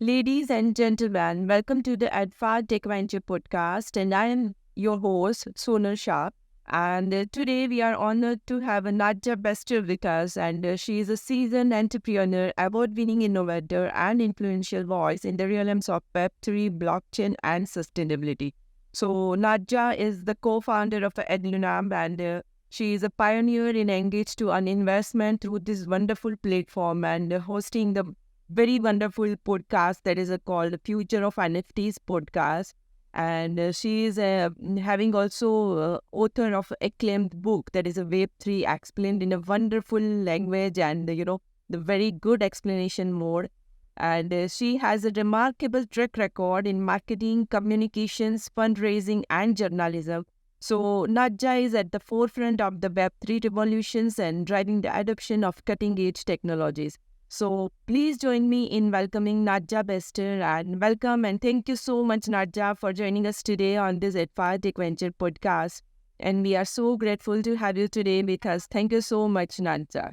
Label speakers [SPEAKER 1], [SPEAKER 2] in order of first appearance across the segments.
[SPEAKER 1] Ladies and gentlemen, welcome to the Adfa Tech Venture podcast, and I am your host, Sonal Shah. And today we are honored to have Nadja Bester with us, and she is a seasoned entrepreneur, award-winning innovator, and influential voice in the realms of Web3, blockchain, and sustainability. So Nadja is the co-founder of Adlunam, and she is a pioneer in engage to an investment through this wonderful platform and hosting the very wonderful podcast that is called the Future of NFTs podcast. And she is having also author of acclaimed book that is a Web3 explained in a wonderful language and, the very good explanation more. And she has a remarkable track record in marketing, communications, fundraising, and journalism. So Naja is at the forefront of the Web3 revolutions and driving the adoption of cutting-edge technologies. So please join me in welcoming Nadja Bester, and welcome and thank you so much, Nadja, for joining us today on this Adfa Tech Venture podcast. And we are so grateful to have you today with us. Thank you so much, Nadja.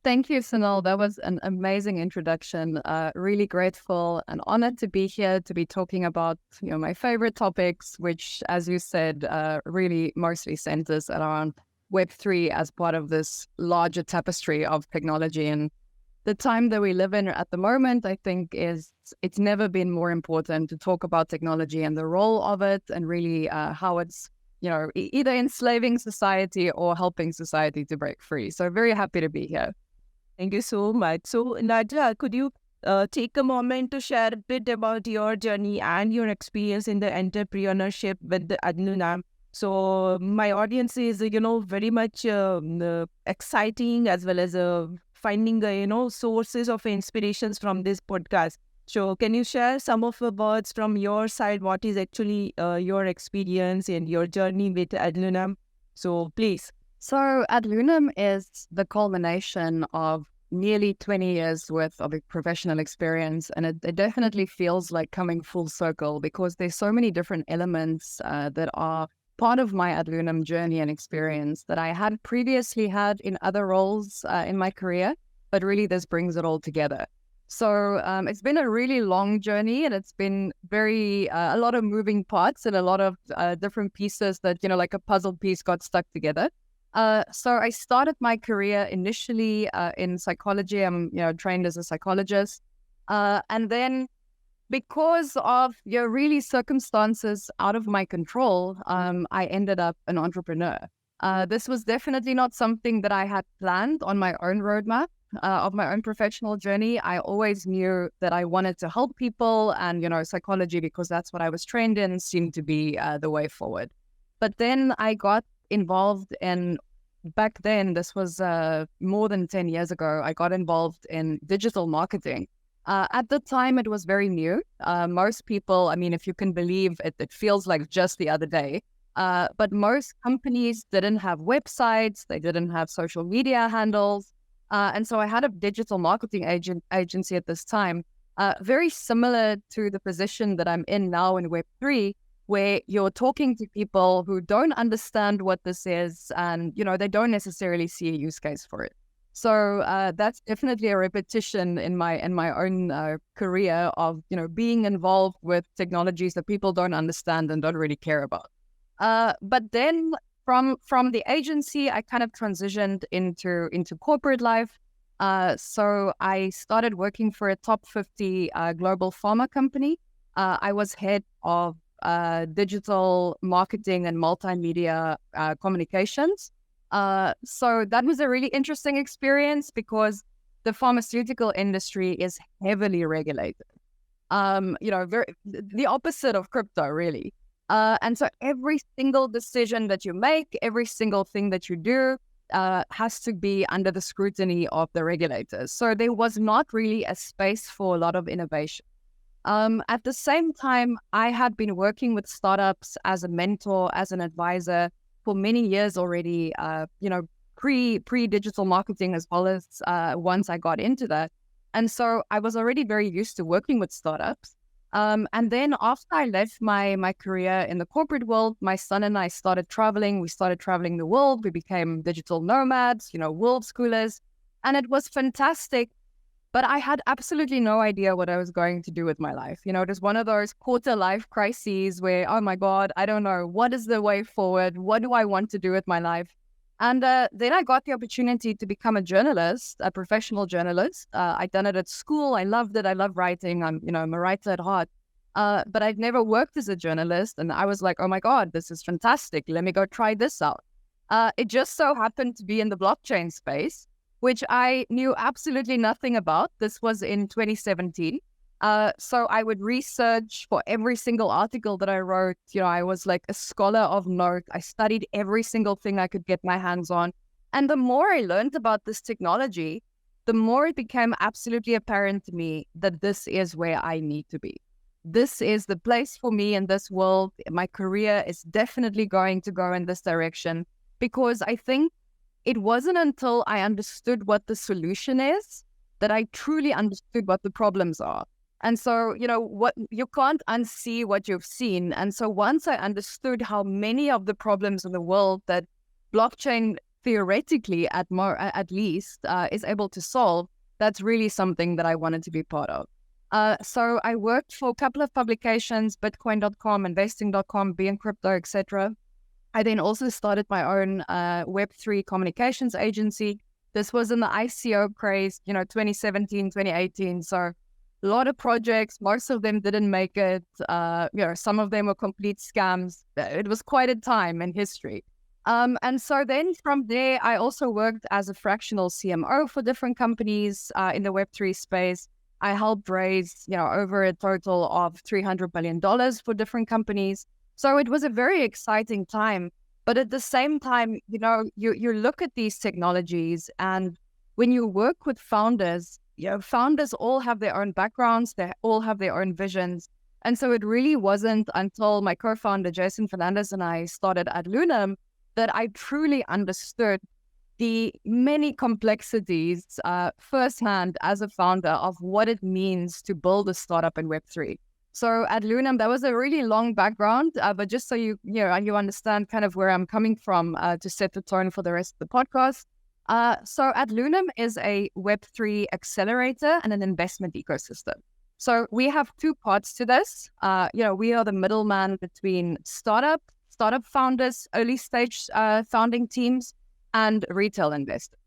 [SPEAKER 2] Thank you, Sonal. That was an amazing introduction. Really grateful and honored to be here to be talking about my favorite topics, which, as you said, really mostly centers around Web3 as part of this larger tapestry of technology. And the time that we live in at the moment, I think, it's never been more important to talk about technology and the role of it, and really how it's either enslaving society or helping society to break free. So very happy to be here.
[SPEAKER 1] Thank you so much. So, Nadja, could you take a moment to share a bit about your journey and your experience in the entrepreneurship with the Adlunam? So, my audience is, very much exciting, as well as finding, sources of inspirations from this podcast. So, can you share some of the words from your side? What is actually your experience and your journey with Adlunam? So, please.
[SPEAKER 2] So Adlunam is the culmination of nearly 20 years worth of professional experience, and it definitely feels like coming full circle because there's so many different elements that are part of my Adlunam journey and experience that I had previously had in other roles in my career, but really this brings it all together. So it's been a really long journey, and it's been a lot of moving parts and a lot of different pieces that, like a puzzle piece got stuck together. So I started my career initially in psychology. I'm, trained as a psychologist. And then because of really circumstances out of my control, I ended up an entrepreneur. This was definitely not something that I had planned on my own roadmap of my own professional journey. I always knew that I wanted to help people, and, psychology, because that's what I was trained in, seemed to be the way forward. But then I got involved in, back then, this was more than 10 years ago, I got involved in digital marketing. At the time, it was very new. Most people, if you can believe it, it feels like just the other day. But most companies didn't have websites, they didn't have social media handles. And so I had a digital marketing agency at this time, very similar to the position that I'm in now in Web3, where you're talking to people who don't understand what this is, and, they don't necessarily see a use case for it. So that's definitely a repetition in my own career of, being involved with technologies that people don't understand and don't really care about. But then from the agency, I kind of transitioned into corporate life. So I started working for a top 50 global pharma company. I was head of digital marketing and multimedia communications. So that was a really interesting experience because the pharmaceutical industry is heavily regulated. The opposite of crypto, really. And so every single decision that you make, every single thing that you do has to be under the scrutiny of the regulators. So there was not really a space for a lot of innovation. At the same time, I had been working with startups as a mentor, as an advisor for many years already, pre-digital marketing, as well as once I got into that. And so I was already very used to working with startups. And then after I left my career in the corporate world, my son and I started traveling. We started traveling the world. We became digital nomads, world schoolers. And it was fantastic But I had absolutely no idea what I was going to do with my life. It was one of those quarter life crises where, oh my God, I don't know. What is the way forward? What do I want to do with my life? And then I got the opportunity to become a journalist, a professional journalist. I'd done it at school. I loved it. I love writing. I'm a writer at heart. But I'd never worked as a journalist. And I was like, oh my God, this is fantastic. Let me go try this out. It just so happened to be in the blockchain space, which I knew absolutely nothing about. This was in 2017. So I would research for every single article that I wrote. I was like a scholar of note. I studied every single thing I could get my hands on. And the more I learned about this technology, the more it became absolutely apparent to me that this is where I need to be. This is the place for me in this world. My career is definitely going to go in this direction, because I think it wasn't until I understood what the solution is that I truly understood what the problems are. And so, what you can't unsee what you've seen. And so once I understood how many of the problems in the world that blockchain theoretically at least is able to solve, that's really something that I wanted to be part of. So I worked for a couple of publications, Bitcoin.com, investing.com, Being Crypto, etc. I then also started my own Web3 communications agency. This was in the ICO craze, 2017, 2018. So a lot of projects, most of them didn't make it. Some of them were complete scams. It was quite a time in history. And so then from there, I also worked as a fractional CMO for different companies in the Web3 space. I helped raise, over a total of $300 million for different companies. So it was a very exciting time. But at the same time, you look at these technologies, and when you work with founders, founders all have their own backgrounds, they all have their own visions. And so it really wasn't until my co-founder, Jason Fernandez, and I started Adlunam that I truly understood the many complexities firsthand as a founder of what it means to build a startup in Web3. So Adlunam, that was a really long background, but just so you understand kind of where I'm coming from to set the tone for the rest of the podcast. So Adlunam is a Web3 accelerator and an investment ecosystem. So we have two parts to this. We are the middleman between startup founders, early stage founding teams, and retail investors.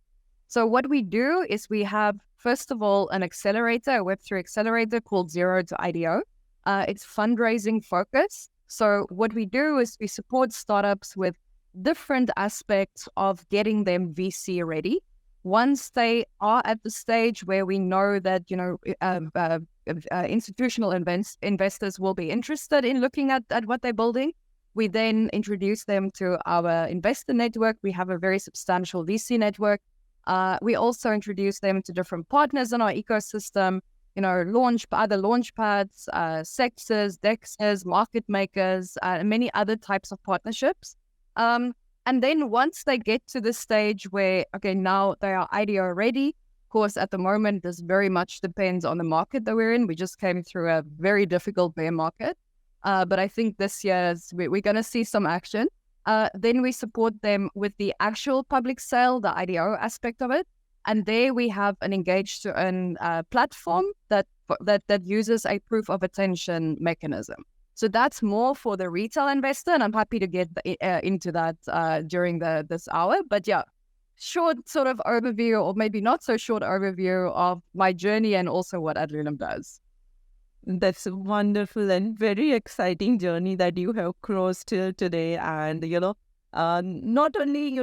[SPEAKER 2] So what we do is we have, first of all, an accelerator, a Web3 accelerator called Zero to IDO. It's fundraising focused. So what we do is we support startups with different aspects of getting them VC ready. Once they are at the stage where we know that institutional investors will be interested in looking at what they're building, we then introduce them to our investor network. We have a very substantial VC network. We also introduce them to different partners in our ecosystem, other launchpads, sectors, dexers, market makers, and many other types of partnerships. And then once they get to the stage where, okay, now they are IDO ready, of course, at the moment, this very much depends on the market that we're in. We just came through a very difficult bear market. But I think this year we're going to see some action. Then we support them with the actual public sale, the IDO aspect of it. And there we have an engaged to earn platform that uses a proof of attention mechanism. So that's more for the retail investor, and I'm happy to get into that during this hour. But yeah, short sort of overview, or maybe not so short overview of my journey and also what Adlunam does.
[SPEAKER 1] That's a wonderful and very exciting journey that you have crossed till today. And, not only,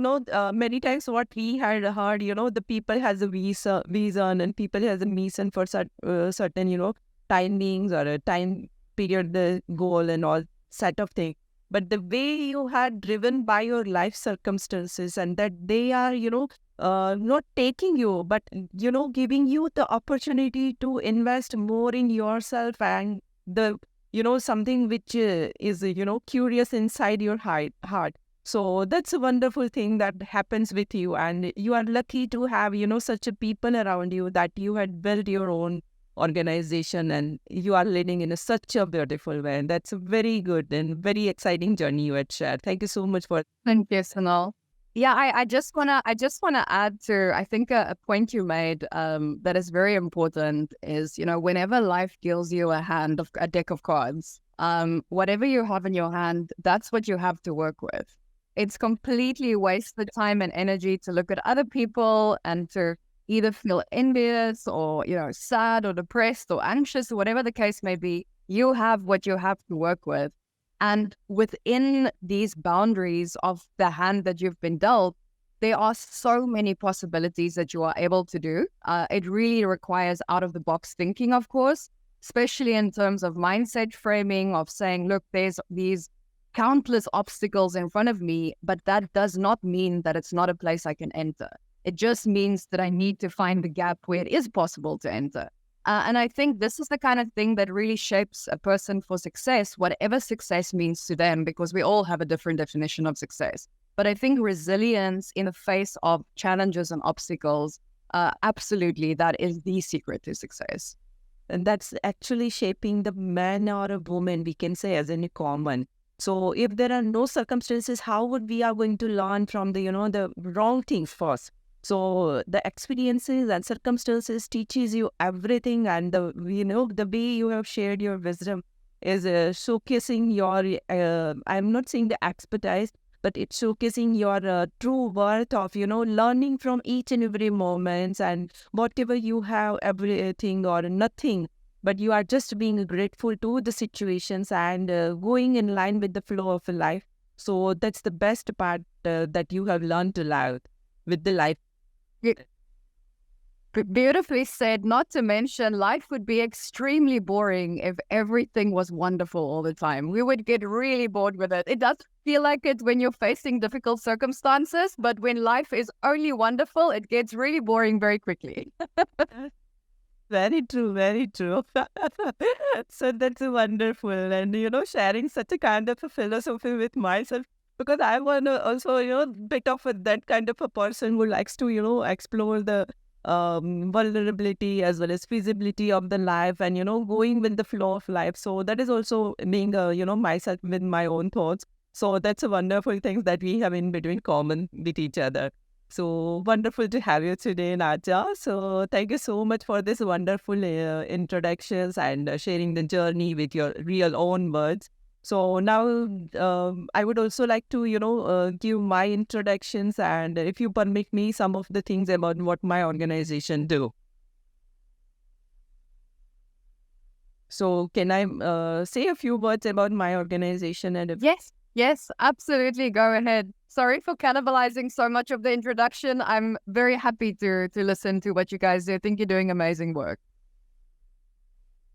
[SPEAKER 1] many times what we had heard, the people has a vision and people has a mission for certain, timings or a time period, the goal and all set of things. But the way you had driven by your life circumstances, and that they are, not taking you, but, giving you the opportunity to invest more in yourself and the, something which is, curious inside your heart. So that's a wonderful thing that happens with you. And you are lucky to have, such a people around you that you had built your own organization and you are leading in such a beautiful way. And that's a very good and very exciting journey you had shared. Thank you so much for.
[SPEAKER 2] Thank you, Sanal. Yeah, I just wanna add to, I think, a point you made that is very important is, whenever life deals you a deck of cards, whatever you have in your hand, that's what you have to work with. It's completely wasted time and energy to look at other people and to either feel envious or, sad or depressed or anxious or whatever the case may be. You have what you have to work with. And within these boundaries of the hand that you've been dealt, there are so many possibilities that you are able to do. It really requires out of the box thinking, of course, especially in terms of mindset framing, of saying, look, there's these countless obstacles in front of me, but that does not mean that it's not a place I can enter. It just means that I need to find the gap where it is possible to enter. And I think this is the kind of thing that really shapes a person for success, whatever success means to them, because we all have a different definition of success. But I think resilience in the face of challenges and obstacles, absolutely, that is the secret to success.
[SPEAKER 1] And that's actually shaping the man or a woman, we can say, as in common. So if there are no circumstances, how would we are going to learn from the wrong things first? So the experiences and circumstances teaches you everything, and the way you have shared your wisdom is showcasing your. I'm not saying the expertise, but it's showcasing your true worth of learning from each and every moments, and whatever you have, everything or nothing, but you are just being grateful to the situations and going in line with the flow of life. So that's the best part that you have learned to love with the life.
[SPEAKER 2] Beautifully said. Not to mention, life would be extremely boring if everything was wonderful all the time. We would get really bored with it. It does feel like it when you're facing difficult circumstances, but when life is only wonderful, it gets really boring very quickly.
[SPEAKER 1] Very true, very true. So that's wonderful. And, sharing such a kind of a philosophy with myself, because I want to also, bit of that kind of a person who likes to, explore the vulnerability as well as feasibility of the life and, going with the flow of life. So that is also being, myself with my own thoughts. So that's a wonderful thing that we have in between common with each other. So wonderful to have you today, Nadja. So thank you so much for this wonderful introductions and sharing the journey with your real own words. So now I would also like to, give my introductions and if you permit me some of the things about what my organization do. So can I say a few words about my organization and
[SPEAKER 2] Yes, absolutely. Go ahead. Sorry for cannibalizing so much of the introduction. I'm very happy to listen to what you guys do. I think you're doing amazing work.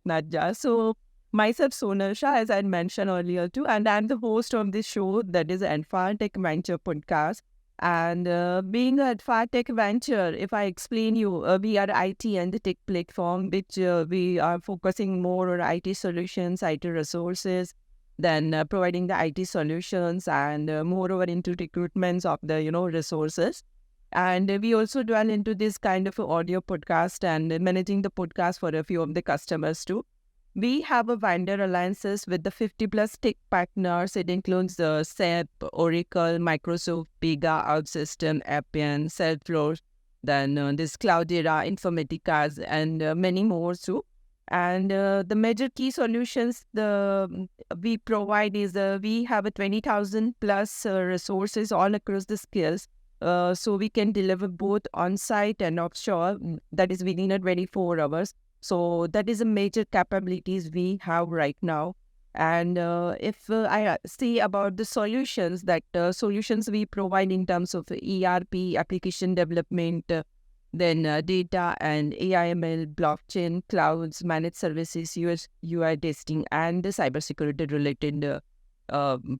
[SPEAKER 1] Nadja. So myself, Sonal Shah, as I mentioned earlier too, and I'm the host of this show that is Adfa Tech Venture podcast. And being a Adfa Tech Venture, if I explain you, we are IT and the tech platform, which we are focusing more on IT solutions, IT resources, then providing the IT solutions and moreover into recruitments of the resources. And we also dwell into this kind of audio podcast and managing the podcast for a few of the customers too. We have a vendor alliances with the 50 plus tech partners. It includes the SAP, Oracle, Microsoft, Pega, OutSystem, Appian, Salesforce, then this Cloudera, Informaticas, and many more too. And the major key solutions we provide is we have a 20,000 plus resources all across the skills. So we can deliver both on-site and offshore, that is within a 24 hours. So that is a major capabilities we have right now. And if I say about the solutions, solutions we provide in terms of ERP, application development, then data and AI/ML, blockchain, clouds, managed services, UI testing, and the cybersecurity related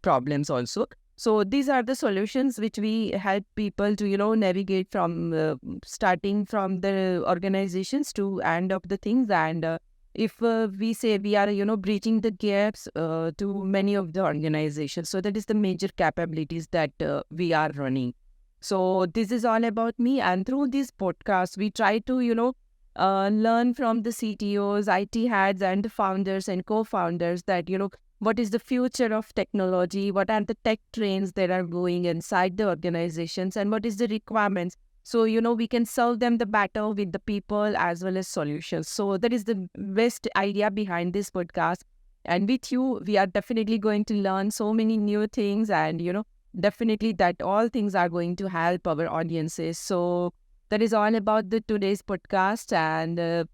[SPEAKER 1] problems also. So these are the solutions which we help people to, navigate from starting from the organizations to end of the things. And if we say we are, bridging the gaps to many of the organizations. So that is the major capabilities that we are running. So this is all about me. And through this podcast, we try to, learn from the CTOs, IT heads, and the founders and co-founders that, what is the future of technology, what are the tech trends that are going inside the organizations, and what is the requirements. So, we can solve them the better with the people as well as solutions. So that is the best idea behind this podcast. And with you, we are definitely going to learn so many new things, and, definitely that all things are going to help our audiences. So that is all about the today's podcast, and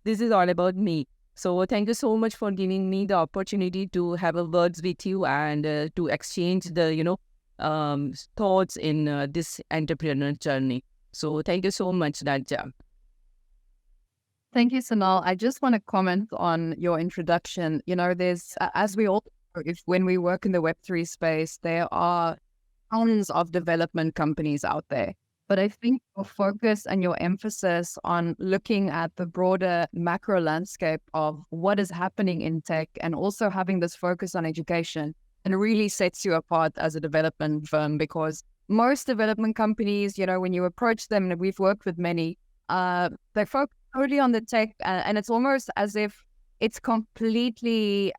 [SPEAKER 1] this is all about me. So thank you so much for giving me the opportunity to have a words with you, and to exchange the thoughts in this entrepreneur journey. So thank you so much, Nadja.
[SPEAKER 2] Thank you, Sonal. I just want to comment on your introduction. There's, as we all know, when we work in the Web3 space, there are tons of development companies out there. But I think your focus and your emphasis on looking at the broader macro landscape of what is happening in tech, and also having this focus on education, and really sets you apart as a development firm, because most development companies, when you approach them, and we've worked with many, they focus totally on the tech, and it's almost as if it's completely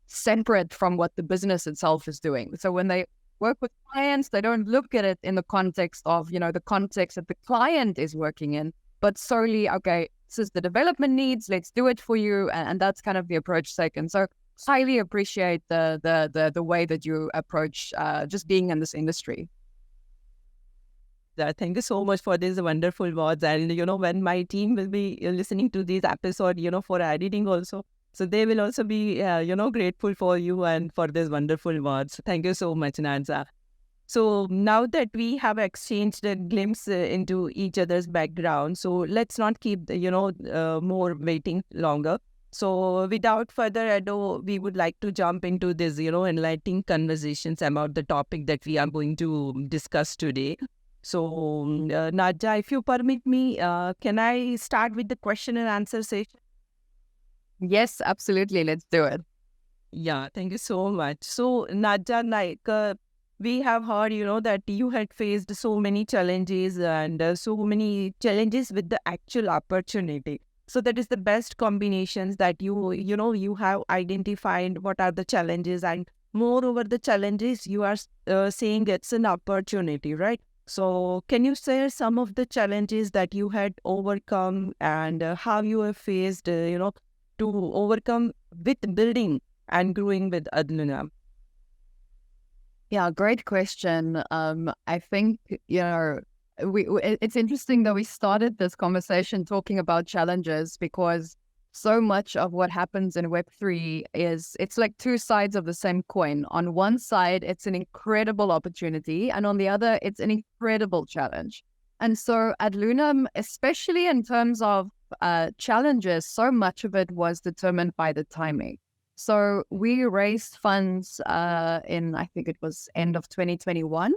[SPEAKER 2] separate from what the business itself is doing. So when they work with clients, they don't look at it in the context of, the context that the client is working in, but solely, okay, this is the development needs, let's do it for you. And that's kind of the approach taken. So highly appreciate the way that you approach just being in this industry.
[SPEAKER 1] Thank you so much for these wonderful words. And, when my team will be listening to this episode, for editing also, so they will also be, grateful for you and for these wonderful words. Thank you so much, Nadja. So now that we have exchanged a glimpse into each other's background, so let's not keep, more waiting longer. So without further ado, we would like to jump into this, enlightening conversations about the topic that we are going to discuss today. So, Nadja, if you permit me, can I start with the question and answer session?
[SPEAKER 2] Yes, absolutely. Let's do it.
[SPEAKER 1] Yeah, thank you so much. So, Nadja, we have heard, that you had faced so many challenges, and so many challenges with the actual opportunity. So that is the best combinations that you have identified what are the challenges, and moreover the challenges you are saying it's an opportunity, right? So can you share some of the challenges that you had overcome, and how you have faced, to overcome with building and growing with Adlunam?
[SPEAKER 2] Yeah, great question. I think, it's interesting that we started this conversation talking about challenges, because so much of what happens in Web3 it's like two sides of the same coin. On one side, it's an incredible opportunity, and on the other, it's an incredible challenge. And so Adlunam, especially in terms of challenges, so much of it was determined by the timing. So we raised funds in, I think it was end of 2021.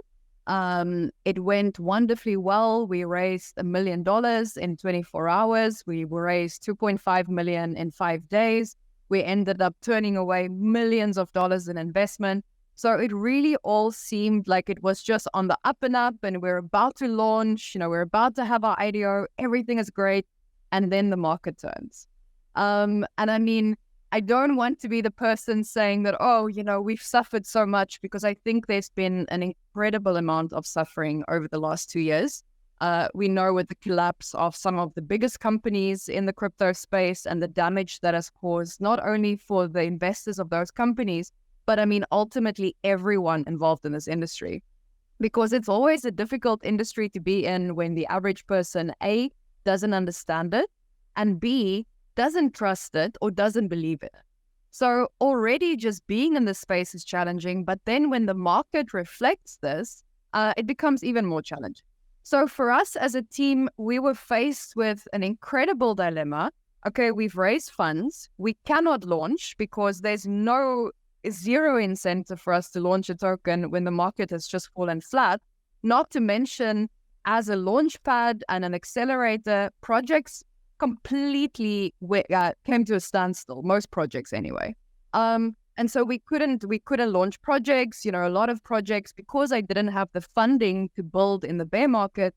[SPEAKER 2] It went wonderfully well. We raised $1 million in 24 hours. We raised 2.5 million in 5 days. We ended up turning away millions of dollars in investment. So it really all seemed like it was just on the up and up, and we're about to launch, we're about to have our IDO, everything is great. And then the market turns. And I mean, I don't want to be the person saying that, we've suffered so much, because I think there's been an incredible amount of suffering over the last 2 years. We know with the collapse of some of the biggest companies in the crypto space, and the damage that has caused not only for the investors of those companies, but I mean, ultimately everyone involved in this industry. Because it's always a difficult industry to be in when the average person, A, doesn't understand it, and B, doesn't trust it or doesn't believe it. So already just being in this space is challenging, but then when the market reflects this, it becomes even more challenging. So for us as a team, we were faced with an incredible dilemma. Okay, we've raised funds. We cannot launch because there's zero incentive for us to launch a token when the market has just fallen flat. Not to mention, as a launch pad and an accelerator, projects completely came to a standstill, most projects anyway. And so we couldn't launch projects, a lot of projects, because I didn't have the funding to build in the bear market,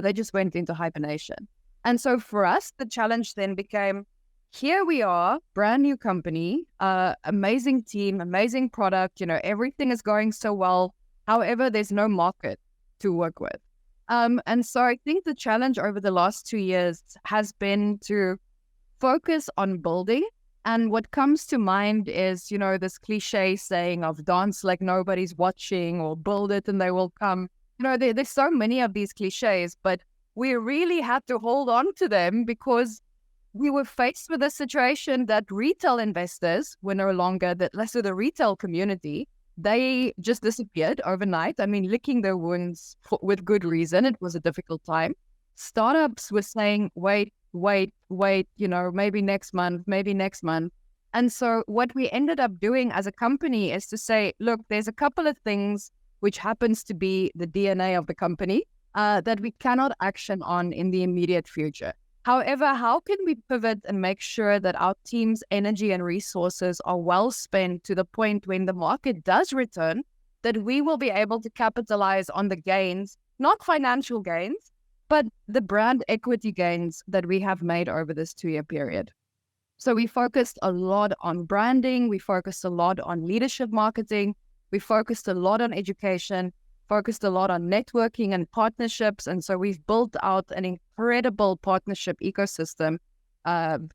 [SPEAKER 2] they just went into hibernation. And so for us, the challenge then became, here we are, brand new company, amazing team, amazing product, everything is going so well. However, there's no market to work with. And so I think the challenge over the last 2 years has been to focus on building. And what comes to mind is, this cliche saying of dance like nobody's watching or build it and they will come. There's so many of these cliches, but we really had to hold on to them because we were faced with a situation that retail investors were no longer, so the retail community, they just disappeared overnight. I mean, licking their wounds with good reason. It was a difficult time. Startups were saying, wait, maybe next month. And so what we ended up doing as a company is to say, look, there's a couple of things which happens to be the DNA of the company that we cannot action on in the immediate future. However, how can we pivot and make sure that our team's energy and resources are well spent to the point when the market does return, that we will be able to capitalize on the gains, not financial gains, but the brand equity gains that we have made over this 2-year period. So we focused a lot on branding, we focused a lot on leadership marketing, we focused a lot on education, focused a lot on networking and partnerships. And so we've built out an incredible partnership ecosystem,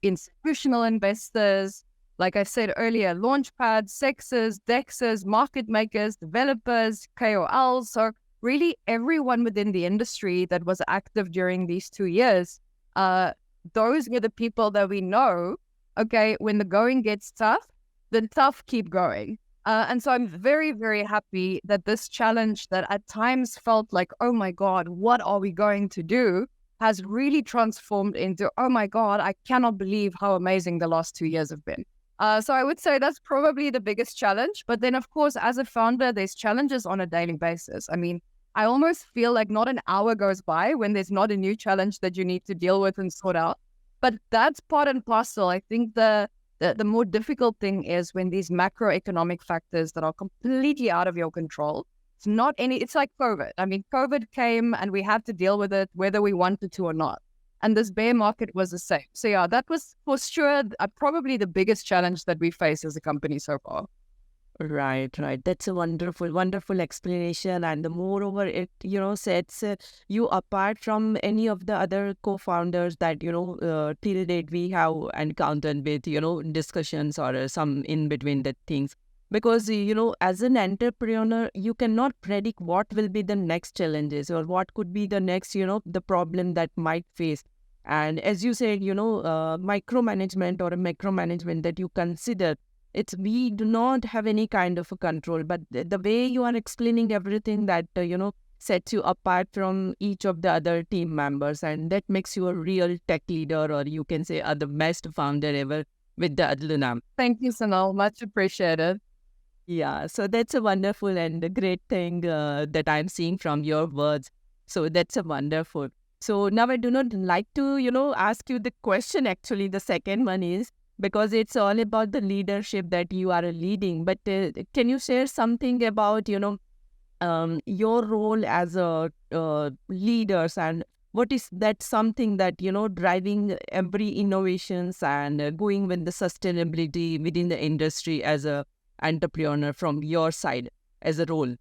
[SPEAKER 2] institutional investors, like I said earlier, launchpads, sexes, dexes, market makers, developers, KOLs. So really everyone within the industry that was active during these 2 years, those are the people that we know, okay, when the going gets tough, the tough keep going. And so I'm very, very happy that this challenge that at times felt like, oh my God, what are we going to do, has really transformed into, oh my God, I cannot believe how amazing the last 2 years have been. So I would say that's probably the biggest challenge. But then, of course, as a founder, there's challenges on a daily basis. I mean, I almost feel like not an hour goes by when there's not a new challenge that you need to deal with and sort out. But that's part and parcel. I think the more difficult thing is when these macroeconomic factors that are completely out of your control. It's like COVID. I mean, COVID came and we had to deal with it whether we wanted to or not. And this bear market was the same. So yeah, that was for sure probably the biggest challenge that we face as a company so far.
[SPEAKER 1] Right. That's a wonderful, wonderful explanation. And the moreover, it, sets you apart from any of the other co-founders that, till date we have encountered with, discussions or some in between the things. Because, as an entrepreneur, you cannot predict what will be the next challenges or what could be the next, the problem that might face. And as you said, micromanagement or a macromanagement that you consider, we do not have any kind of a control, but the way you are explaining everything that, sets you apart from each of the other team members, and that makes you a real tech leader, or you can say the best founder ever with the Adlunam.
[SPEAKER 2] Thank you, Sonal. Much appreciated.
[SPEAKER 1] Yeah, so that's a wonderful and a great thing that I'm seeing from your words. So that's a wonderful. So now I do not like to, ask you the question. Actually, the second one is, because it's all about the leadership that you are leading. But can you share something about, your role as a leaders, and what is that something that, driving every innovations and going with the sustainability within the industry as a entrepreneur from your side as a role?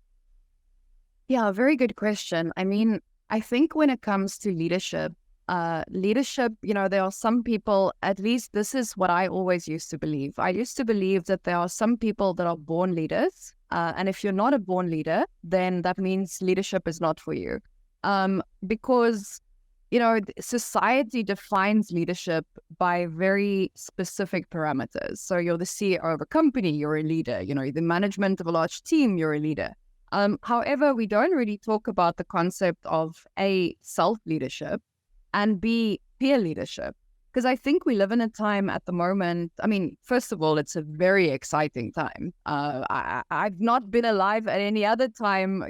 [SPEAKER 2] Yeah, very good question. I mean, I think when it comes to leadership, there are some people, at least this is what I always used to believe. I used to believe that there are some people that are born leaders. And if you're not a born leader, then that means leadership is not for you. Because, society defines leadership by very specific parameters. So you're the CEO of a company, you're a leader. The management of a large team, you're a leader. However, we don't really talk about the concept of A, self-leadership, and B, peer leadership. Because I think we live in a time at the moment, I mean, first of all, it's a very exciting time. I've not been alive at any other time,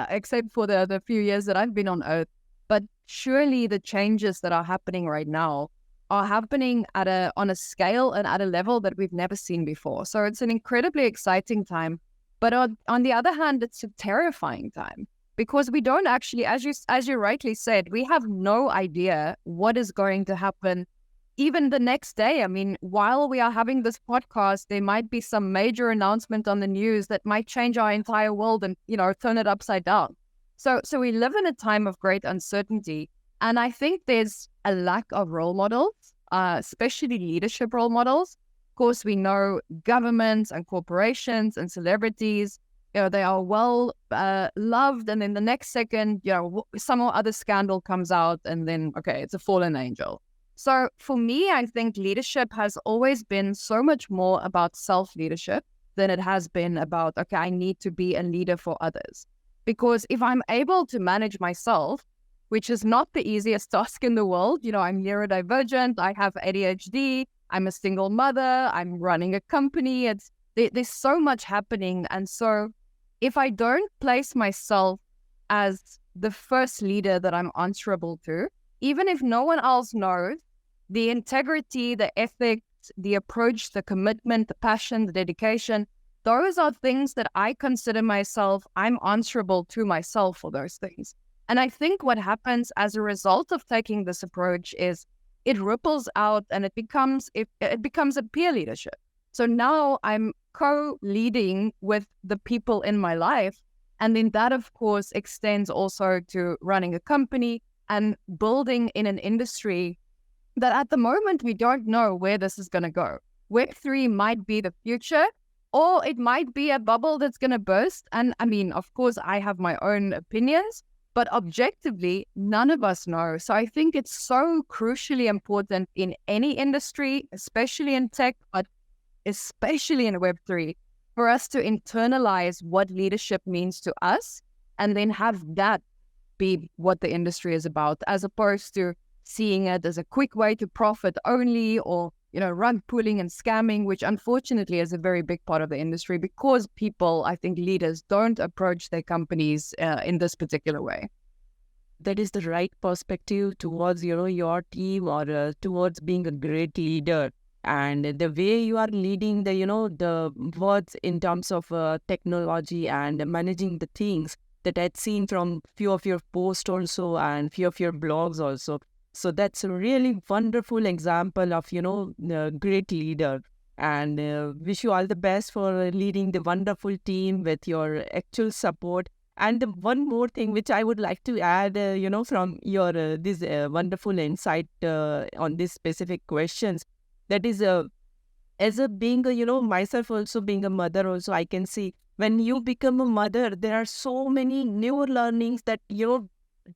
[SPEAKER 2] except for the few years that I've been on Earth. But surely the changes that are happening right now are happening on a scale and at a level that we've never seen before. So it's an incredibly exciting time. But on the other hand, it's a terrifying time. Because we don't actually, as you rightly said, we have no idea what is going to happen even the next day, I mean, while we are having this podcast, there might be some major announcement on the news that might change our entire world and, turn it upside down. So we live in a time of great uncertainty. And I think there's a lack of role models, especially leadership role models. Of course, we know governments and corporations and celebrities, they are well loved. And then the next second, some other scandal comes out and then, okay, it's a fallen angel. So for me, I think leadership has always been so much more about self-leadership than it has been about, okay, I need to be a leader for others. Because if I'm able to manage myself, which is not the easiest task in the world, I'm neurodivergent, I have ADHD, I'm a single mother, I'm running a company, there's so much happening. And so if I don't place myself as the first leader that I'm answerable to, even if no one else knows, the integrity, the ethics, the approach, the commitment, the passion, the dedication, those are things that I consider myself, I'm answerable to myself for those things. And I think what happens as a result of taking this approach is it ripples out and it becomes a peer leadership. So now I'm co-leading with the people in my life. And then that, of course, extends also to running a company and building in an industry that at the moment we don't know where this is going to go. Web3 might be the future, or it might be a bubble that's going to burst. And I mean, of course, I have my own opinions, but objectively, none of us know. So I think it's so crucially important in any industry, especially in tech, but especially in Web3, for us to internalize what leadership means to us and then have that be what the industry is about, as opposed to seeing it as a quick way to profit only, or rug pulling and scamming, which unfortunately is a very big part of the industry because people, I think leaders, don't approach their companies in this particular way.
[SPEAKER 1] That is the right perspective towards, your team or towards being a great leader. And the way you are leading the words in terms of technology and managing the things that I'd seen from few of your posts also and few of your blogs also. So that's a really wonderful example of, a great leader. And wish you all the best for leading the wonderful team with your actual support. And the one more thing which I would like to add, from your this wonderful insight on these specific questions, that is as a being a, myself also being a mother also, I can see when you become a mother, there are so many new learnings that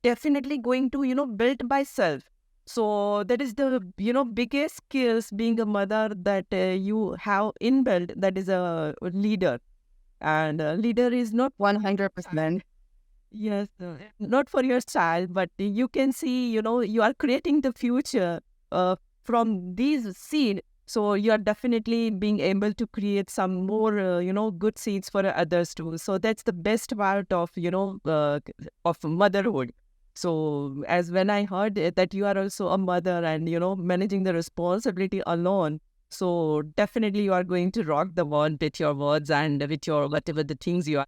[SPEAKER 1] definitely going to build by self. So that is the biggest skills being a mother that you have inbuilt, that is a leader. And a leader is not
[SPEAKER 2] 100%.
[SPEAKER 1] Yes, not for your child, but you can see, you are creating the future from these seed. So you are definitely being able to create some more, good seeds for others too. So that's the best part of, of motherhood. So as when I heard that you are also a mother and, managing the responsibility alone, so definitely you are going to rock the world with your words and with your whatever the things you are.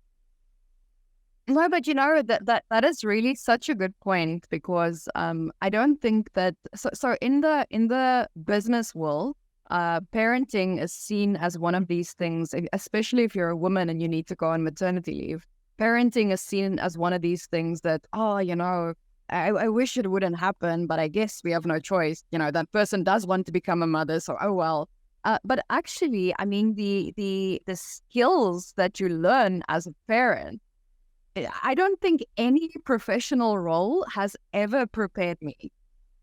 [SPEAKER 2] No, but that is really such a good point, because I don't think that so in the business world, parenting is seen as one of these things, especially if you're a woman and you need to go on maternity leave. Parenting is seen as one of these things that, I wish it wouldn't happen, but I guess we have no choice. That person does want to become a mother, so oh well. But actually, I mean, the skills that you learn as a parent, I don't think any professional role has ever prepared me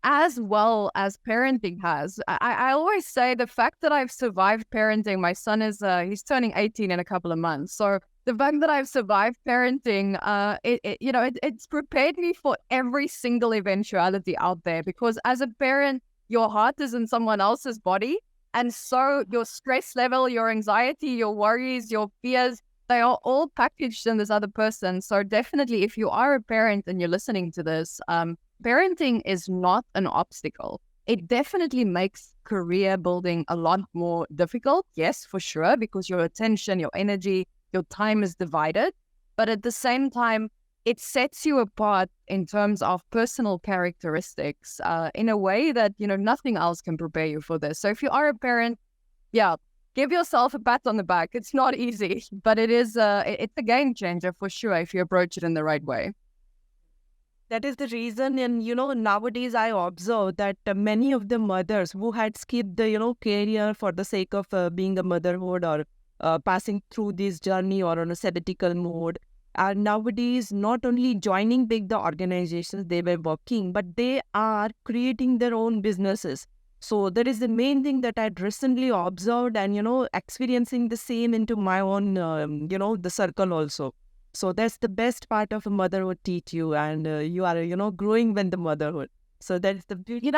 [SPEAKER 2] as well as parenting has. I always say the fact that I've survived parenting, my son is, he's turning 18 in a couple of months. So the fact that I've survived parenting, it's prepared me for every single eventuality out there, because as a parent, your heart is in someone else's body. And so your stress level, your anxiety, your worries, your fears, they are all packaged in this other person. So definitely, if you are a parent and you're listening to this, parenting is not an obstacle. It definitely makes career building a lot more difficult. Yes, for sure, because your attention, your energy, your time is divided. But at the same time, it sets you apart in terms of personal characteristics in a way that, nothing else can prepare you for this. So if you are a parent, yeah, give yourself a pat on the back. It's not easy, but it's a game changer for sure if you approach it in the right way.
[SPEAKER 1] That is the reason, and nowadays I observe that many of the mothers who had skipped the career for the sake of being a motherhood or passing through this journey or on a sabbatical mode are nowadays not only joining the organizations they were working, but they are creating their own businesses. So that is the main thing that I'd recently observed, and experiencing the same into my own the circle also. So that's the best part of motherhood teach you, and you are growing when the motherhood. So that's the beauty.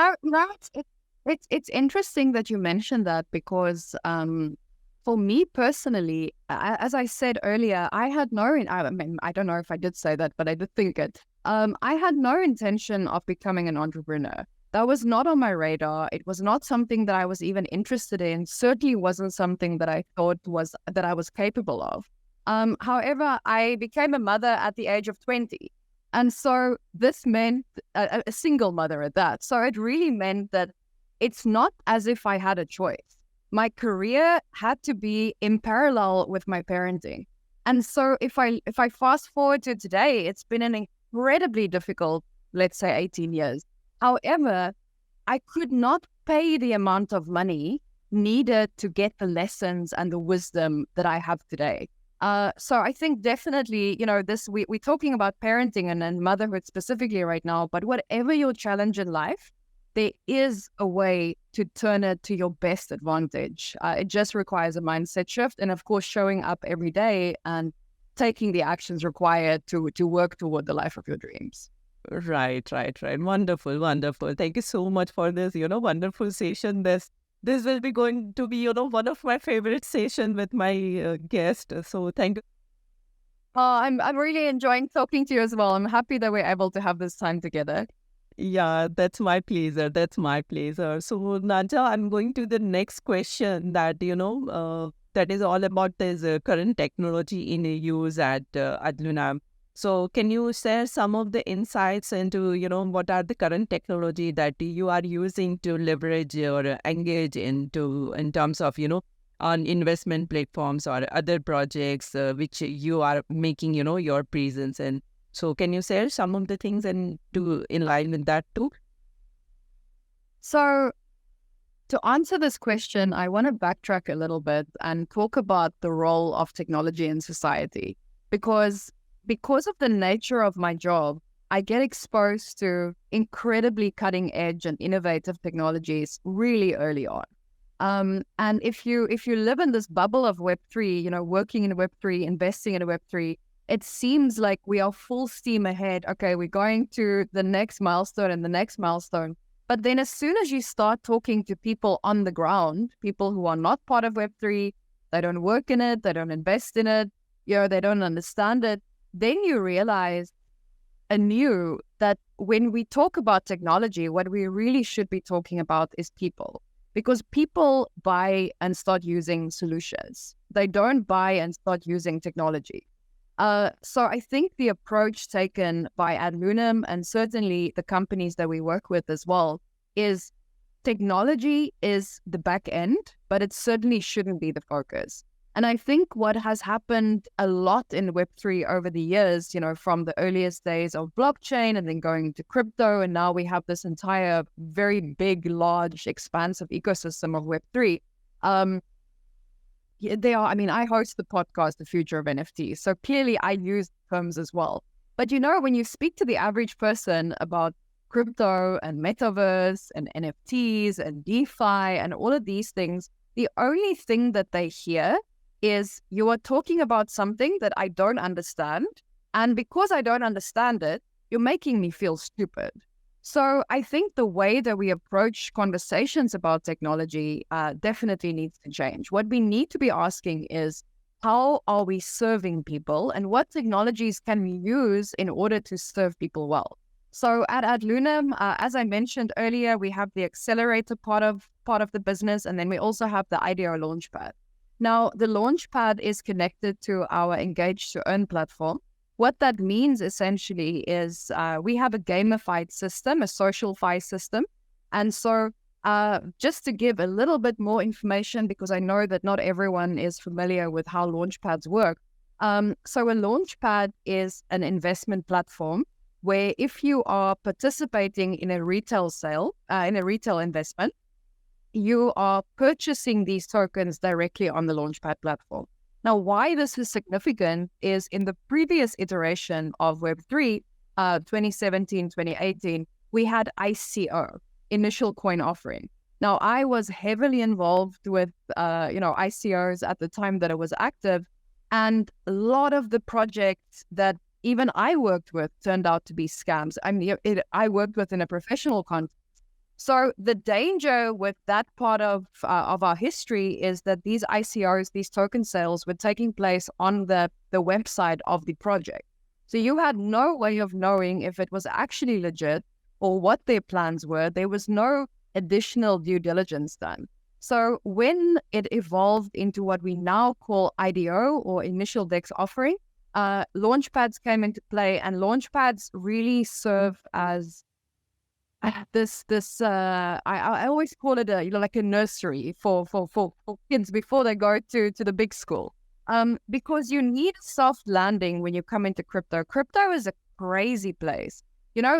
[SPEAKER 2] It's interesting that you mentioned that, because for me personally, as I said earlier, I had I don't know if I did say that, but I did think it. I had no intention of becoming an entrepreneur. That was not on my radar. It was not something that I was even interested in. Certainly wasn't something that I thought that I was capable of. However, I became a mother at the age of 20. And so this meant a single mother at that. So it really meant that it's not as if I had a choice. My career had to be in parallel with my parenting. And so if I fast forward to today, it's been an incredibly difficult, let's say 18 years. However, I could not pay the amount of money needed to get the lessons and the wisdom that I have today. So I think definitely, we're talking about parenting and motherhood specifically right now, but whatever your challenge in life, there is a way to turn it to your best advantage. It just requires a mindset shift and, of course, showing up every day and taking the actions required to work toward the life of your dreams.
[SPEAKER 1] Right. Wonderful. Thank you so much for this, wonderful session. This will be going to be, one of my favorite sessions with my guest. So thank you.
[SPEAKER 2] I'm really enjoying talking to you as well. I'm happy that we're able to have this time together.
[SPEAKER 1] Yeah, that's my pleasure. So, Naja, I'm going to the next question that, that is all about this current technology in use at Adlunam. So can you share some of the insights into, what are the current technology that you are using to leverage or engage into in terms of, on investment platforms or other projects which you are making, your presence in? So can you share some of the things and in line with that too?
[SPEAKER 2] So to answer this question, I want to backtrack a little bit and talk about the role of technology in society, because of the nature of my job, I get exposed to incredibly cutting edge and innovative technologies really early on. And if you live in this bubble of Web3, working in Web3, investing in Web3, it seems like we are full steam ahead. Okay, we're going to the next milestone and the next milestone. But then as soon as you start talking to people on the ground, people who are not part of Web3, they don't work in it, they don't invest in it, they don't understand it, then you realize anew that when we talk about technology, what we really should be talking about is people. Because people buy and start using solutions. They don't buy and start using technology. So I think the approach taken by Adlunam, and certainly the companies that we work with as well, is technology is the back end, but it certainly shouldn't be the focus. And I think what has happened a lot in Web3 over the years, from the earliest days of blockchain and then going into crypto, and now we have this entire very big, large, expansive ecosystem of Web3. I host the podcast, The Future of NFTs. So clearly I use terms as well. But when you speak to the average person about crypto and metaverse and NFTs and DeFi and all of these things, the only thing that they hear is you are talking about something that I don't understand. And because I don't understand it, you're making me feel stupid. So I think the way that we approach conversations about technology definitely needs to change. What we need to be asking is, how are we serving people and what technologies can we use in order to serve people well? So at Adlunam, as I mentioned earlier, we have the accelerator part of the business, and then we also have the IDO Launchpad. Now, the Launchpad is connected to our Engage to Earn platform. What that means essentially is we have a gamified system, a socialify system. And so just to give a little bit more information, because I know that not everyone is familiar with how launchpads work. So a launchpad is an investment platform where if you are participating in a retail sale, in a retail investment, you are purchasing these tokens directly on the launchpad platform. Now, why this is significant is in the previous iteration of Web3, 2017, 2018, we had ICO, initial coin offering. Now, I was heavily involved with, ICOs at the time that it was active. And a lot of the projects that even I worked with turned out to be scams. I mean, I worked with in a professional context. So the danger with that part of our history is that these ICOs, these token sales, were taking place on the website of the project. So you had no way of knowing if it was actually legit or what their plans were. There was no additional due diligence done. So when it evolved into what we now call IDO or initial DEX offering, launchpads came into play, and launchpads really serve as I always call it like a nursery for kids before they go to the big school. Because you need a soft landing when you come into crypto. Crypto is a crazy place.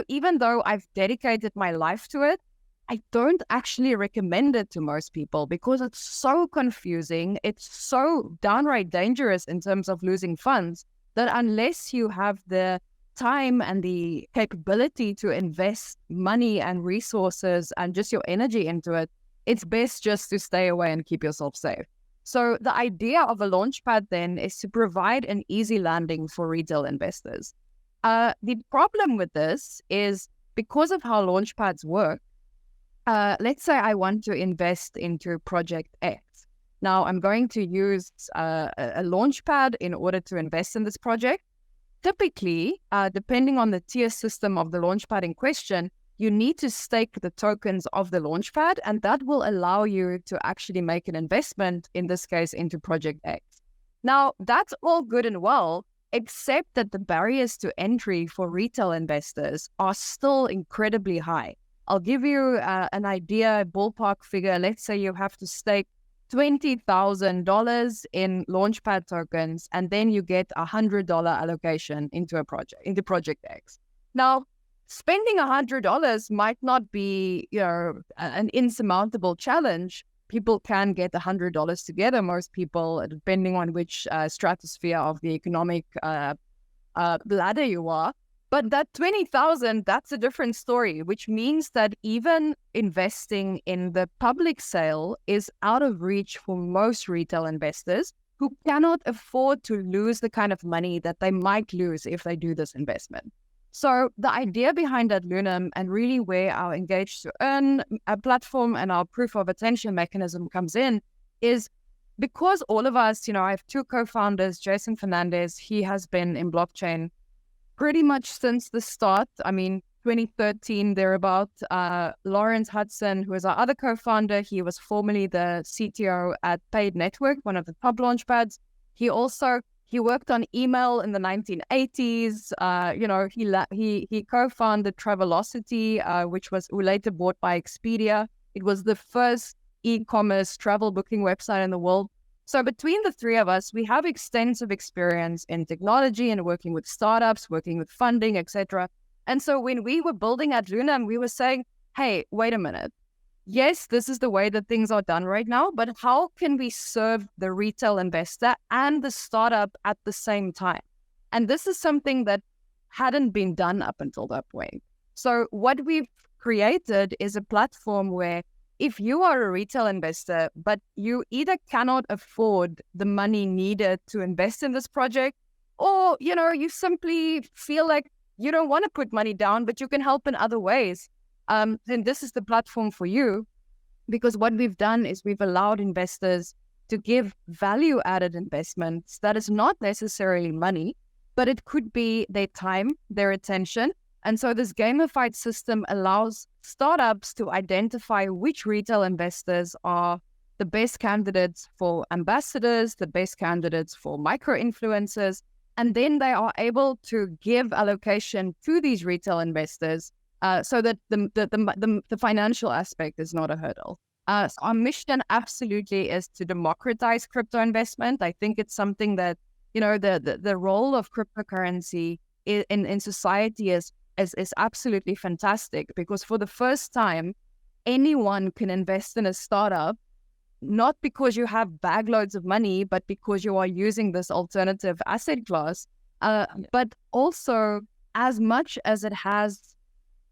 [SPEAKER 2] Even though I've dedicated my life to it, I don't actually recommend it to most people because it's so confusing. It's so downright dangerous in terms of losing funds that unless you have the time and the capability to invest money and resources and just your energy into it, it's best just to stay away and keep yourself safe. So the idea of a launchpad then is to provide an easy landing for retail investors. The problem with this is because of how launchpads work, let's say I want to invest into project X. Now I'm going to use a launchpad in order to invest in this project. Typically, depending on the tier system of the launchpad in question, you need to stake the tokens of the launchpad, and that will allow you to actually make an investment, in this case, into Project X. Now, that's all good and well, except that the barriers to entry for retail investors are still incredibly high. I'll give you an idea, a ballpark figure. Let's say you have to stake $20,000 in launchpad tokens, and then you get $100 allocation into Project X. Now, spending $100 might not be, an insurmountable challenge. People can get $100 together. Most people, depending on which stratosphere of the economic ladder you are. But that 20,000, that's a different story, which means that even investing in the public sale is out of reach for most retail investors who cannot afford to lose the kind of money that they might lose if they do this investment. So the idea behind Adlunam, and really where our Engage to Earn platform and our proof of attention mechanism comes in, is because all of us, I have two co-founders, Jason Fernandez, he has been in blockchain pretty much since the start. 2013 thereabout. Lawrence Hudson, who is our other co-founder, he was formerly the CTO at Paid Network, one of the top launchpads. He worked on email in the 1980s. He co-founded Travelocity, which was later bought by Expedia. It was the first e-commerce travel booking website in the world. So between the three of us, we have extensive experience in technology and working with startups, working with funding, etc. And so when we were building Adlunam, we were saying, hey, wait a minute. Yes, this is the way that things are done right now, but how can we serve the retail investor and the startup at the same time? And this is something that hadn't been done up until that point. So what we've created is a platform where if you are a retail investor, but you either cannot afford the money needed to invest in this project, or, you simply feel like you don't want to put money down, but you can help in other ways, then this is the platform for you. Because what we've done is we've allowed investors to give value-added investments that is not necessarily money, but it could be their time, their attention. And so this gamified system allows startups to identify which retail investors are the best candidates for ambassadors, the best candidates for micro-influencers, And then they are able to give allocation to these retail investors so that the financial aspect is not a hurdle. So our mission absolutely is to democratize crypto investment. I think it's something that, the role of cryptocurrency in society is absolutely fantastic, because for the first time, anyone can invest in a startup, not because you have bag loads of money, but because you are using this alternative asset class. But also, as much as it has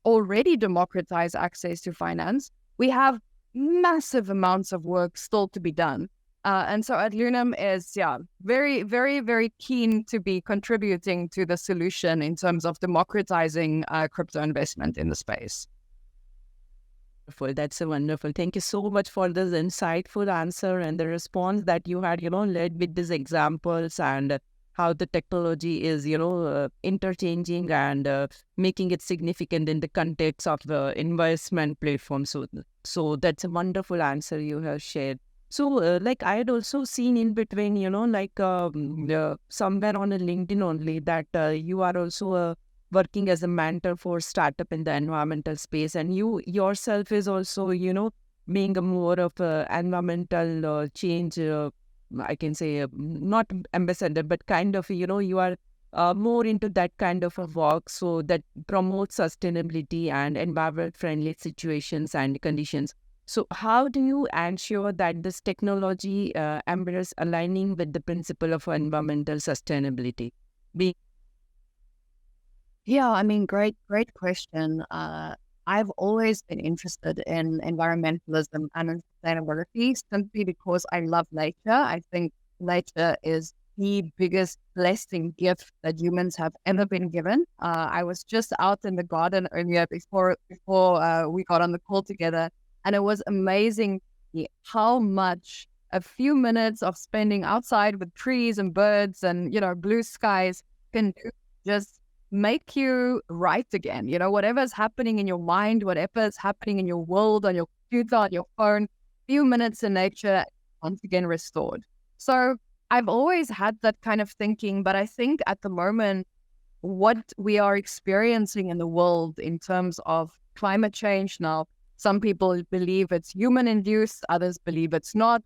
[SPEAKER 2] already democratized access to finance, we have massive amounts of work still to be done. And so Adlunam is, very, very, very keen to be contributing to the solution in terms of democratizing crypto investment in the space.
[SPEAKER 1] Wonderful. That's a wonderful. Thank you so much for this insightful answer and the response that you had, led with these examples and how the technology is, interchanging and making it significant in the context of the investment platform. So that's a wonderful answer you have shared. So, like I had also seen in between, somewhere on a LinkedIn only that you are also working as a mentor for startup in the environmental space, and you yourself is also, being a more of a environmental change. I can say not ambassador, but kind of, you are more into that kind of a work, so that promotes sustainability and environment-friendly situations and conditions. So how do you ensure that this technology embraces aligning with the principle of environmental sustainability?
[SPEAKER 2] Yeah, I mean, great question. I've always been interested in environmentalism and sustainability simply because I love nature. I think nature is the biggest blessing gift that humans have ever been given. I was just out in the garden earlier before we got on the call together, and it was amazing how much a few minutes of spending outside with trees and birds and blue skies can do. Just make you right again. Whatever's happening in your mind, whatever's happening in your world, on your computer, on your phone, few minutes in nature, once again restored. So I've always had that kind of thinking, but I think at the moment, what we are experiencing in the world in terms of climate change now, some people believe it's human induced, others believe it's not.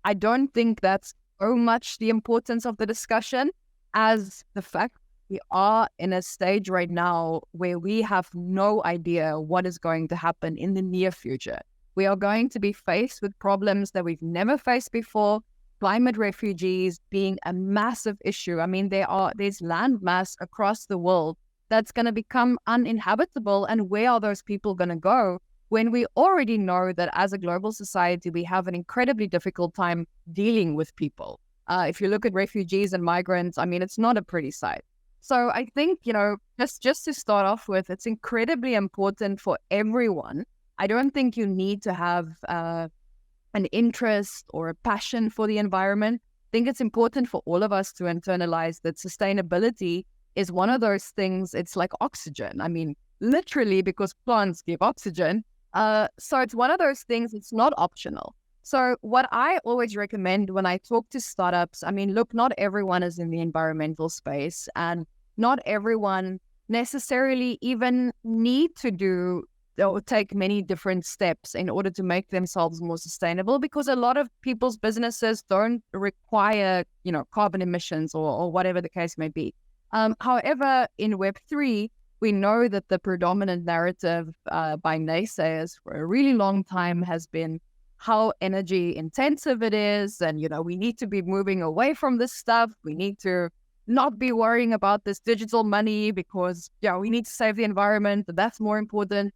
[SPEAKER 2] I don't think that's so much the importance of the discussion as the fact we are in a stage right now where we have no idea what is going to happen in the near future. We are going to be faced with problems that we've never faced before. Climate refugees being a massive issue. I mean, there's land mass across the world that's going to become uninhabitable. And where are those people going to go when we already know that as a global society, we have an incredibly difficult time dealing with people? If you look at refugees and migrants, I mean, it's not a pretty sight. So I think, just to start off with, it's incredibly important for everyone. I don't think you need to have an interest or a passion for the environment. I think it's important for all of us to internalize that sustainability is one of those things. It's like oxygen. I mean, literally, because plants give oxygen. So it's one of those things. It's not optional. So what I always recommend when I talk to startups, I mean, look, not everyone is in the environmental space, and not everyone necessarily even need to do or take many different steps in order to make themselves more sustainable, because a lot of people's businesses don't require, carbon emissions or whatever the case may be. However, in Web3, we know that the predominant narrative by naysayers for a really long time has been how energy intensive it is. And, we need to be moving away from this stuff. We need to not be worrying about this digital money because, we need to save the environment. That's more important.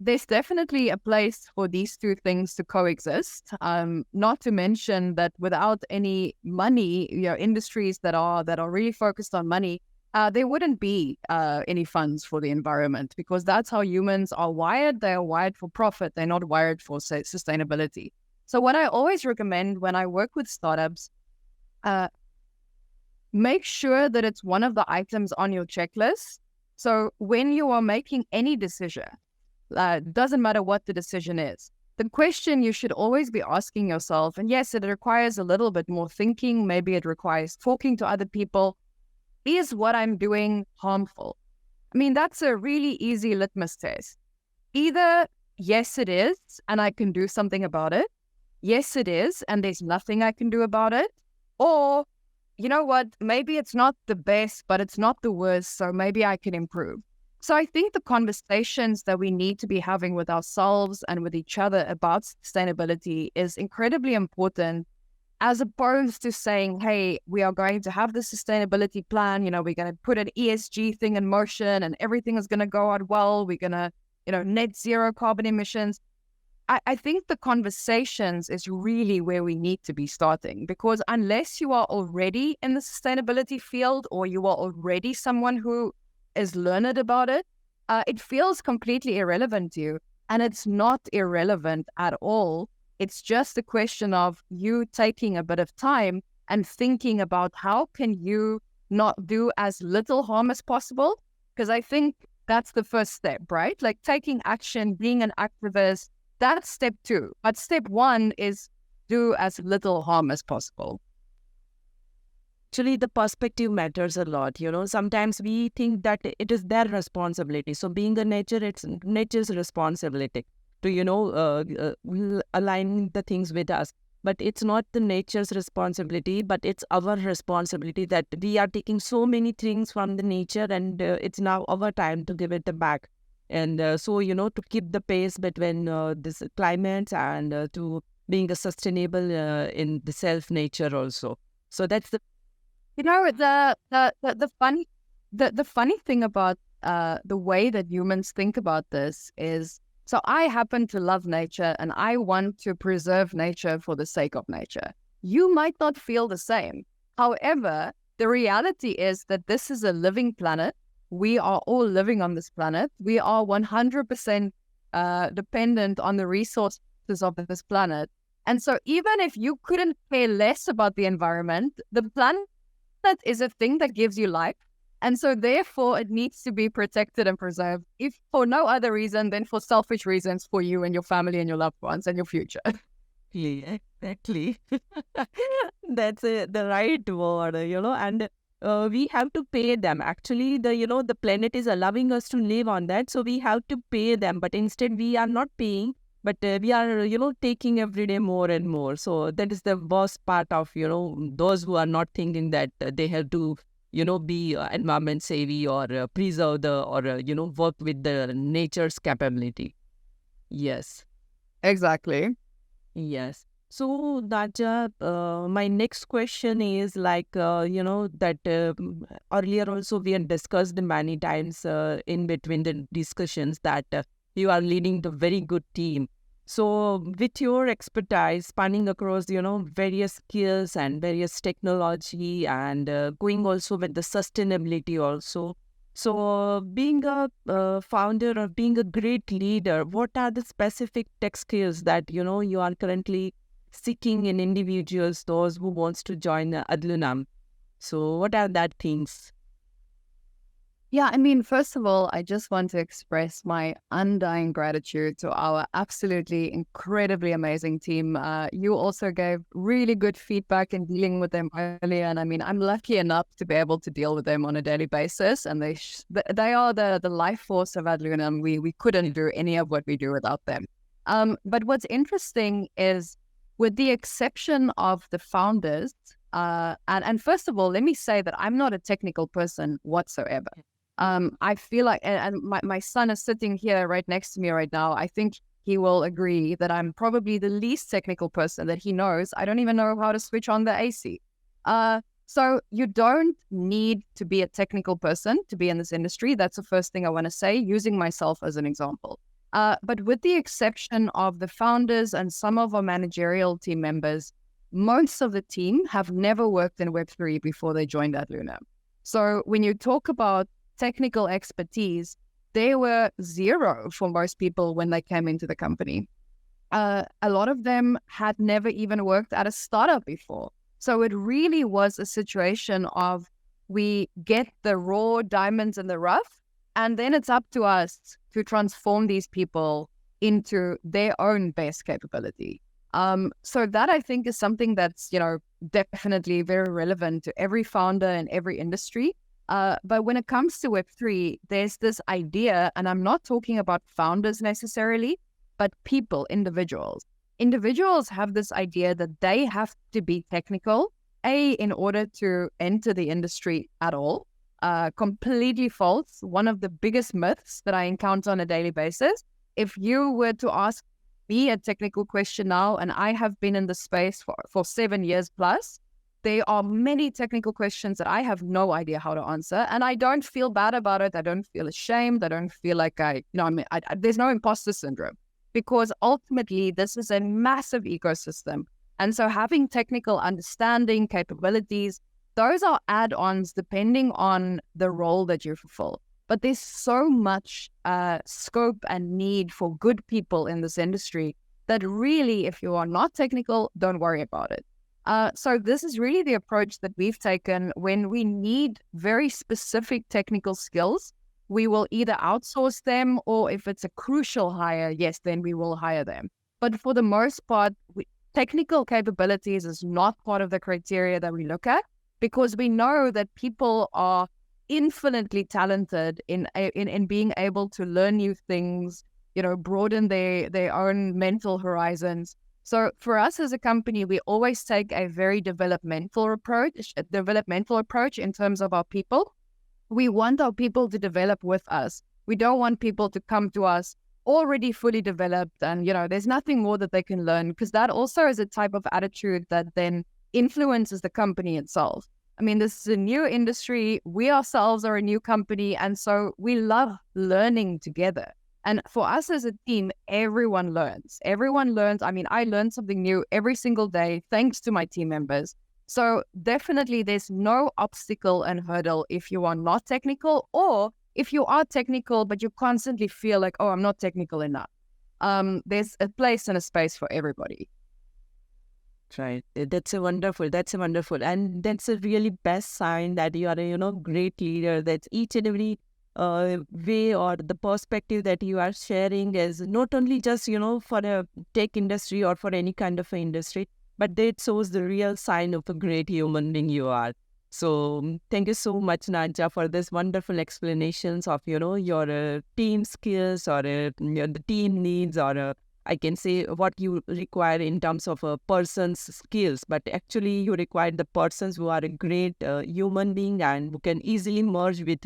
[SPEAKER 2] There's definitely a place for these two things to coexist. Not to mention that without any money, industries that are really focused on money, there wouldn't be any funds for the environment, because that's how humans are wired. They are wired for profit. They're not wired for sustainability. So what I always recommend when I work with startups, make sure that it's one of the items on your checklist. So when you are making any decision, doesn't matter what the decision is, the question you should always be asking yourself, and yes, it requires a little bit more thinking. Maybe it requires talking to other people. is what I'm doing harmful? I mean, that's a really easy litmus test. Either yes, it is, and I can do something about it. Yes, it is, and there's nothing I can do about it. Or, you know what, maybe it's not the best, but it's not the worst, so maybe I can improve. So I think the conversations that we need to be having with ourselves and with each other about sustainability is incredibly important, as opposed to saying, hey, we are going to have the sustainability plan, we're going to put an ESG thing in motion and everything is going to go out well. We're going to, net zero carbon emissions. I think the conversations is really where we need to be starting, because unless you are already in the sustainability field or you are already someone who is learned about it, it feels completely irrelevant to you. And it's not irrelevant at all. It's just a question of you taking a bit of time and thinking about how can you not do as little harm as possible. Because I think that's the first step, right? Like taking action, being an activist, that's step 2. But step 1 is do as little harm as possible.
[SPEAKER 1] Actually, the perspective matters a lot. Sometimes we think that it is their responsibility. So being a nature, it's nature's responsibility to, align the things with us. But it's not the nature's responsibility, but it's our responsibility that we are taking so many things from the nature, and it's now our time to give it back. And to keep the pace between this climate and to being a sustainable in the self-nature also. So that's the
[SPEAKER 2] the funny thing about the way that humans think about this is, so I happen to love nature and I want to preserve nature for the sake of nature. You might not feel the same. However, the reality is that this is a living planet. We are all living on this planet. We are 100% dependent on the resources of this planet. And so even if you couldn't care less about the environment, the planet is a thing that gives you life. And so therefore it needs to be protected and preserved, if for no other reason than for selfish reasons for you and your family and your loved ones and your future.
[SPEAKER 1] Yeah, exactly. That's the right word, and we have to pay them. Actually, the planet is allowing us to live on that, so we have to pay them. But instead, we are not paying, but we are, taking every day more and more. So that is the worst part of, those who are not thinking that they have to, be environment savvy or preserve work with the nature's capability. Yes.
[SPEAKER 2] Exactly.
[SPEAKER 1] Yes. So, Naja, my next question is that earlier also we had discussed many times in between the discussions that you are leading the very good team. So, with your expertise spanning across, various skills and various technology and going also with the sustainability also. So, being a founder or being a great leader, what are the specific tech skills that, you are currently seeking in individuals, those who wants to join Adlunam? So, what are that things?
[SPEAKER 2] Yeah, I mean, first of all, I just want to express my undying gratitude to our absolutely incredibly amazing team. You also gave really good feedback in dealing with them earlier. And I mean, I'm lucky enough to be able to deal with them on a daily basis. And they are the life force of Adlunam. We couldn't do any of what we do without them. But what's interesting is, with the exception of the founders, and first of all, let me say that I'm not a technical person whatsoever. I feel like, and my son is sitting here right next to me right now. I think he will agree that I'm probably the least technical person that he knows. I don't even know how to switch on the AC. So you don't need to be a technical person to be in this industry. That's the first thing I want to say, using myself as an example. But with the exception of the founders and some of our managerial team members, most of the team have never worked in Web3 before they joined Adlunam. So when you talk about technical expertise, they were zero for most people when they came into the company. A lot of them had never even worked at a startup before. So it really was a situation of, we get the raw diamonds in the rough, and then it's up to us to transform these people into their own best capability. So that, I think, is something that's, definitely very relevant to every founder in every industry. But when it comes to Web3, there's this idea, and I'm not talking about founders necessarily, but people, individuals. Individuals have this idea that they have to be technical, in order to enter the industry at all. Completely false. One of the biggest myths that I encounter on a daily basis. If you were to ask me a technical question now, and I have been in the space for 7 years plus, there are many technical questions that I have no idea how to answer, and I don't feel bad about it. I don't feel ashamed. I don't feel like there's no imposter syndrome, because ultimately this is a massive ecosystem. And so having technical understanding, capabilities, those are add-ons depending on the role that you fulfill. But there's so much scope and need for good people in this industry that really, if you are not technical, don't worry about it. So this is really the approach that we've taken when we need very specific technical skills. We will either outsource them, or if it's a crucial hire, yes, then we will hire them. But for the most part, technical capabilities is not part of the criteria that we look at, because we know that people are infinitely talented in being able to learn new things, broaden their own mental horizons. So for us as a company, we always take a very developmental approach in terms of our people. We want our people to develop with us. We don't want people to come to us already fully developed and, there's nothing more that they can learn, because that also is a type of attitude that then influences the company itself. I mean, this is a new industry. We ourselves are a new company. And so we love learning together. And for us as a team, everyone learns. Everyone learns. I mean, I learn something new every single day, thanks to my team members. So definitely there's no obstacle and hurdle if you are not technical, or if you are technical, but you constantly feel like, oh, I'm not technical enough. There's a place and a space for everybody.
[SPEAKER 1] Right. That's a wonderful. And that's a really best sign that you are a, great leader. That's each and every way or the perspective that you are sharing is not only just, for a tech industry or for any kind of industry, but that shows the real sign of a great human being you are. So thank you so much, Nadja, for this wonderful explanations of, your team skills or the team needs, or I can say what you require in terms of a person's skills, but actually you require the persons who are a great human being and who can easily merge with,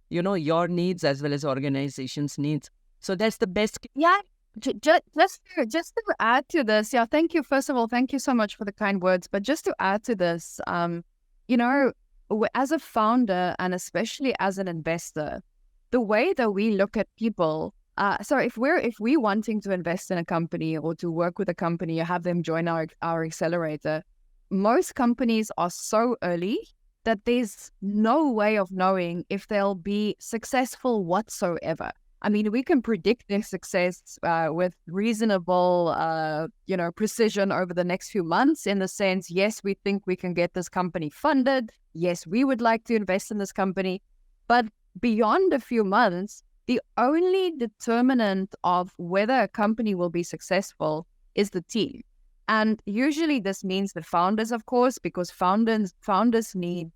[SPEAKER 1] your needs as well as organization's needs. So that's the best.
[SPEAKER 2] Yeah. Just to add to this, thank you. First of all, thank you so much for the kind words. But just to add to this, as a founder and especially as an investor, the way that we look at people, so if we wanting to invest in a company or to work with a company or have them join our accelerator, most companies are so early that there's no way of knowing if they'll be successful whatsoever. I mean, we can predict their success with reasonable, precision over the next few months, in the sense, yes, we think we can get this company funded. Yes, we would like to invest in this company. But beyond a few months, the only determinant of whether a company will be successful is the team. And usually this means the founders, of course, because founders need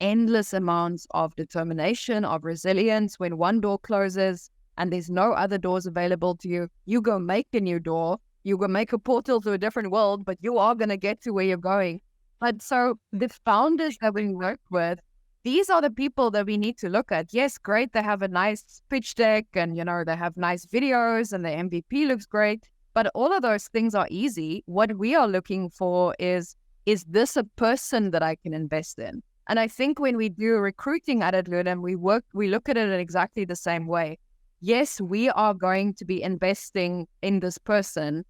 [SPEAKER 2] endless amounts of determination, of resilience. When one door closes and there's no other doors available to you, you go make a new door, you go make a portal to a different world, but you are going to get to where you're going. But so the founders that we work with, these are the people that we need to look at. Yes, great, they have a nice pitch deck and, they have nice videos and the MVP looks great. But all of those things are easy. What we are looking for is this a person that I can invest in? And I think when we do recruiting at Adlunam, we look at it in exactly the same way. Yes, we are going to be investing in this person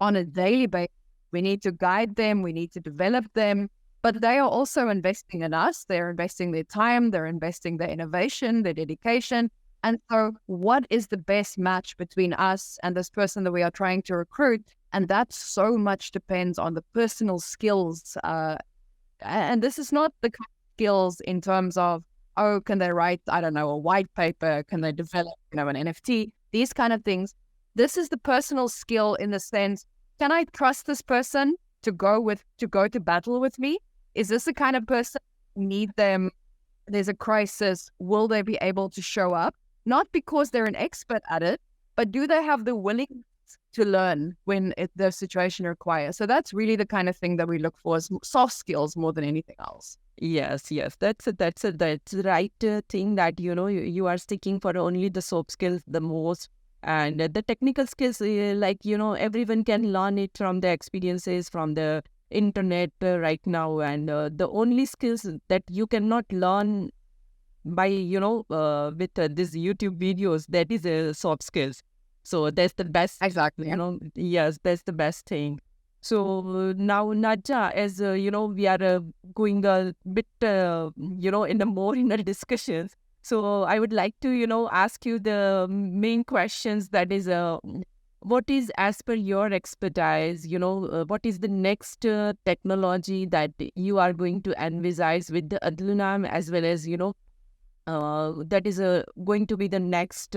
[SPEAKER 2] on a daily basis. We need to guide them. We need to develop them. But they are also investing in us. They're investing their time. They're investing their innovation, their dedication. And so what is the best match between us and this person that we are trying to recruit? And that so much depends on the personal skills. And this is not the skills in terms of, can they write, I don't know, a white paper? Can they develop, an NFT? These kind of things. This is the personal skill in the sense, can I trust this person to go to battle with me? Is this the kind of person I need them there's a crisis, will they be able to show up? Not because they're an expert at it, but do they have the willingness to learn when the situation requires? So that's really the kind of thing that we look for as soft skills more than anything else.
[SPEAKER 1] Yes, yes, that's the right thing that you are sticking for only the soft skills the most, and the technical skills, like everyone can learn it from the experiences from the internet right now, and the only skills that you cannot learn by with these YouTube videos, that is soft skills. So that's the best,
[SPEAKER 2] Exactly.
[SPEAKER 1] yes, that's the best thing. So now, Nadja, as we are going a bit, in the more inner discussions. So I would like to, ask you the main questions. That is, what is, as per your expertise, what is the next technology that you are going to envisage with the Adlunam, as well as, that is going to be the next,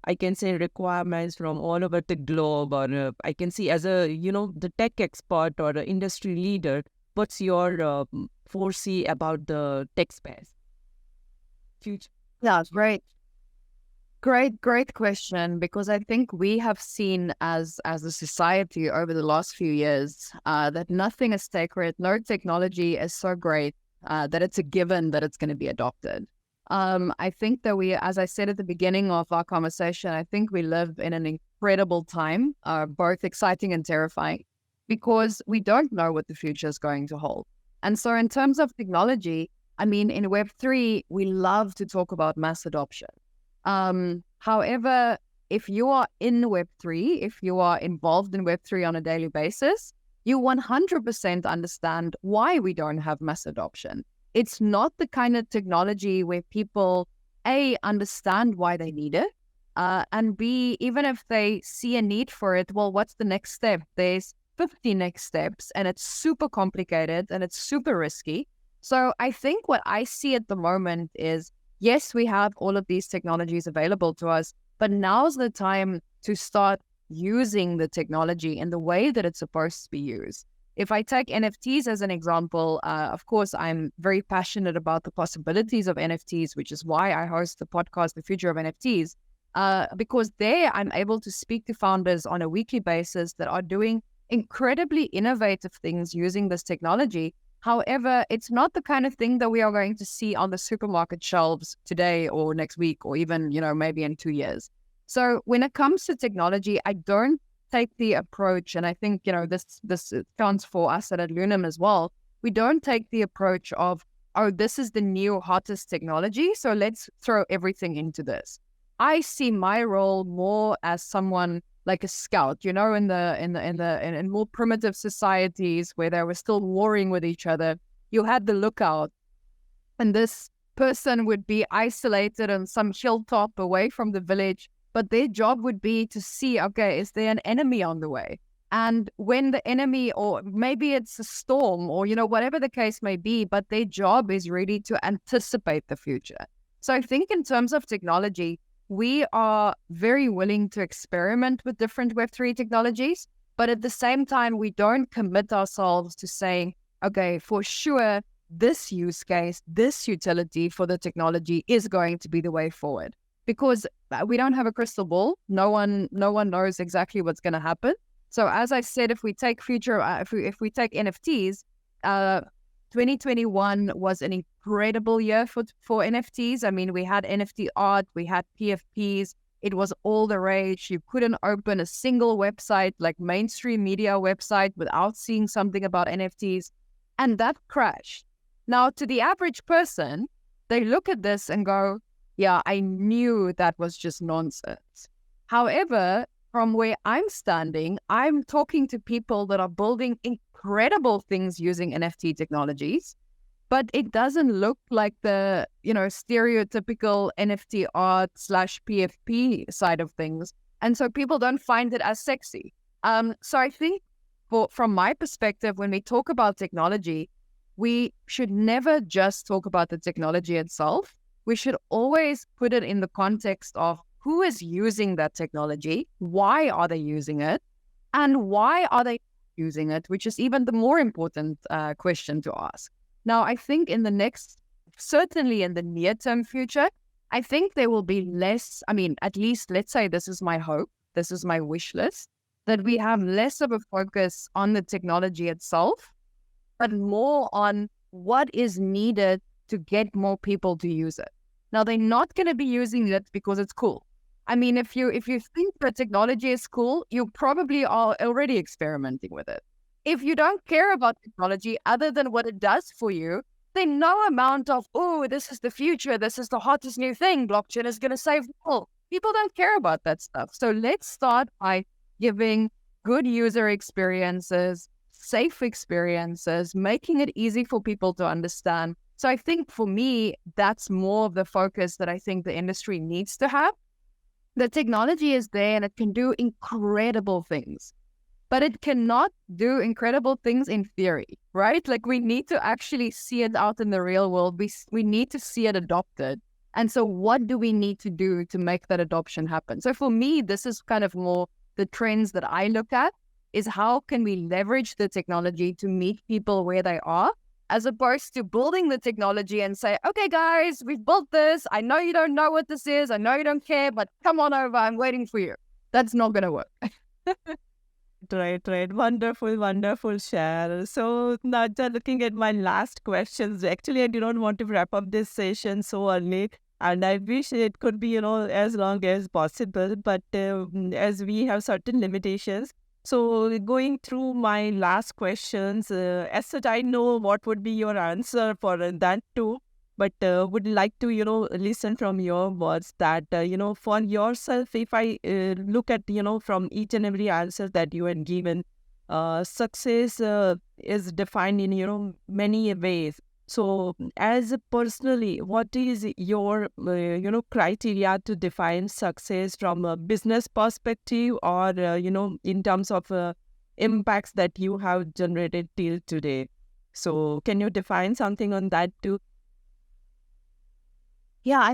[SPEAKER 1] I can say, requirements from all over the globe, or I can see as a, the tech expert or the industry leader, what's your foresee about the tech space future?
[SPEAKER 2] Yeah, great. Great question, because I think we have seen as a society over the last few years that nothing is sacred. No technology is so great that it's a given that it's going to be adopted. I think that we, as I said at the beginning of our conversation, I think we live in an incredible time, both exciting and terrifying, because we don't know what the future is going to hold. And so in terms of technology, I mean, in Web3, we love to talk about mass adoption. However, if you are in Web3, if you are involved in Web3 on a daily basis, you 100% understand why we don't have mass adoption. It's not the kind of technology where people, A, understand why they need it, and B, even if they see a need for it, well, what's the next step? There's 50 next steps, and it's super complicated and it's super risky. So I think what I see at the moment is, yes, we have all of these technologies available to us, but now's the time to start using the technology in the way that it's supposed to be used. If I take NFTs as an example, of course, I'm very passionate about the possibilities of NFTs, which is why I host the podcast, The Future of NFTs, because there I'm able to speak to founders on a weekly basis that are doing incredibly innovative things using this technology. However, it's not the kind of thing that we are going to see on the supermarket shelves today or next week or even, maybe in 2 years. So when it comes to technology, I don't take the approach, and I think, this counts for us at Adlunam as well. We don't take the approach of, oh, this is the new hottest technology, so let's throw everything into this. I see my role more as someone like a scout, in more primitive societies where they were still warring with each other. You had the lookout, and this person would be isolated on some hilltop away from the village, but their job would be to see, okay, is there an enemy on the way? And when the enemy, or maybe it's a storm, or, whatever the case may be, but their job is really to anticipate the future. So I think in terms of technology, we are very willing to experiment with different Web3 technologies, but at the same time, we don't commit ourselves to saying, okay, for sure, this use case, this utility for the technology is going to be the way forward. Because we don't have a crystal ball. No one knows exactly what's going to happen. So as I said, if we take if we take NFTs, 2021 was an incredible year for NFTs. I mean, we had NFT art, we had PFPs. It was all the rage. You couldn't open a single website, like mainstream media website, without seeing something about NFTs. And that crashed. Now, to the average person, they look at this and go, yeah, I knew that was just nonsense. However, from where I'm standing, I'm talking to people that are building incredible things using NFT technologies, but it doesn't look like the, stereotypical NFT art / PFP side of things. And so people don't find it as sexy. So I think from my perspective, when we talk about technology, we should never just talk about the technology itself. We should always put it in the context of who is using that technology, why are they using it, and why are they using it, which is even the more important question to ask. Now, I think in the next certainly in the near-term future, I think there will be less, at least let's say this is my hope, this is my wish list, that we have less of a focus on the technology itself, but more on what is needed to get more people to use it. Now, they're not going to be using it because it's cool. If you think that technology is cool, you probably are already experimenting with it. If you don't care about technology other than what it does for you, then no amount of, oh, this is the future, this is the hottest new thing, blockchain is going to save all. People don't care about that stuff. So let's start by giving good user experiences, safe experiences, making it easy for people to understand. So I think for me, that's more of the focus that I think the industry needs to have. The technology is there and it can do incredible things, but it cannot do incredible things in theory, right? Like we need to actually see it out in the real world. We need to see it adopted. And so what do we need to do to make that adoption happen? So for me, this is kind of more the trends that I look at is how can we leverage the technology to meet people where they are, as opposed to building the technology and say, okay, guys, we've built this. I know you don't know what this is. I know you don't care, but come on over. I'm waiting for you. That's not going to work.
[SPEAKER 1] Right. Wonderful share. So, Nadja, looking at my last questions, actually, I do not want to wrap up this session so early. And I wish it could be, as long as possible. But as we have certain limitations, so going through my last questions, as such, I know what would be your answer for that too. But would like to, listen from your words that, for yourself, if I look at, from each and every answer that you had given, success is defined in, many ways. So as personally, what is your, criteria to define success from a business perspective or, in terms of impacts that you have generated till today? So can you define something on that too?
[SPEAKER 2] Yeah,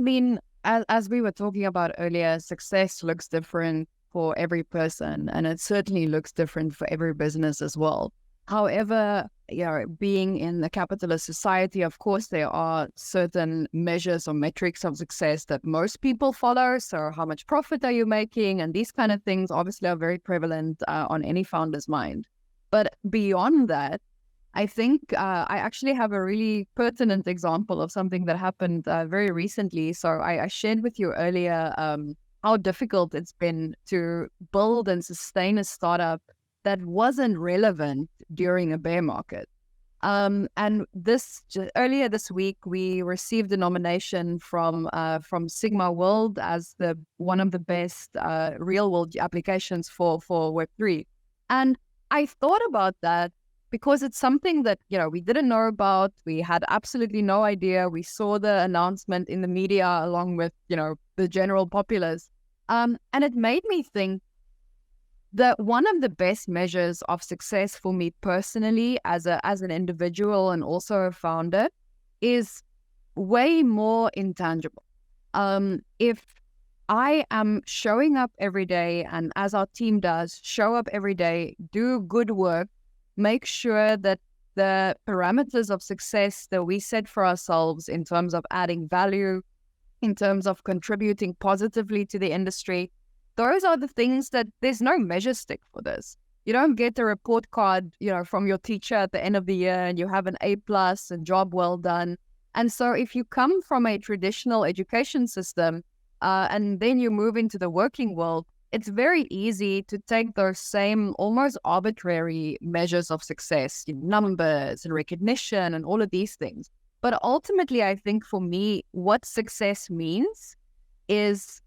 [SPEAKER 2] as we were talking about earlier, success looks different for every person, and it certainly looks different for every business as well. However, being in a capitalist society, of course, there are certain measures or metrics of success that most people follow. So how much profit are you making? And these kind of things obviously are very prevalent on any founder's mind. But beyond that, I think I actually have a really pertinent example of something that happened very recently. So I shared with you earlier how difficult it's been to build and sustain a startup that wasn't relevant during a bear market. And earlier this week, we received a nomination from Sigma World as one of the best real world applications for Web3. And I thought about that because it's something that, we didn't know about. We had absolutely no idea. We saw the announcement in the media along with, the general populace. And it made me think that one of the best measures of success for me personally as an individual and also a founder is way more intangible. If I am showing up every day, and as our team does, show up every day, do good work, make sure that the parameters of success that we set for ourselves in terms of adding value, in terms of contributing positively to the industry, those are the things that there's no measure stick for this. You don't get a report card, from your teacher at the end of the year and you have an A+ and job well done. And so if you come from a traditional education system and then you move into the working world, it's very easy to take those same almost arbitrary measures of success, numbers and recognition and all of these things. But ultimately, I think for me, what success means is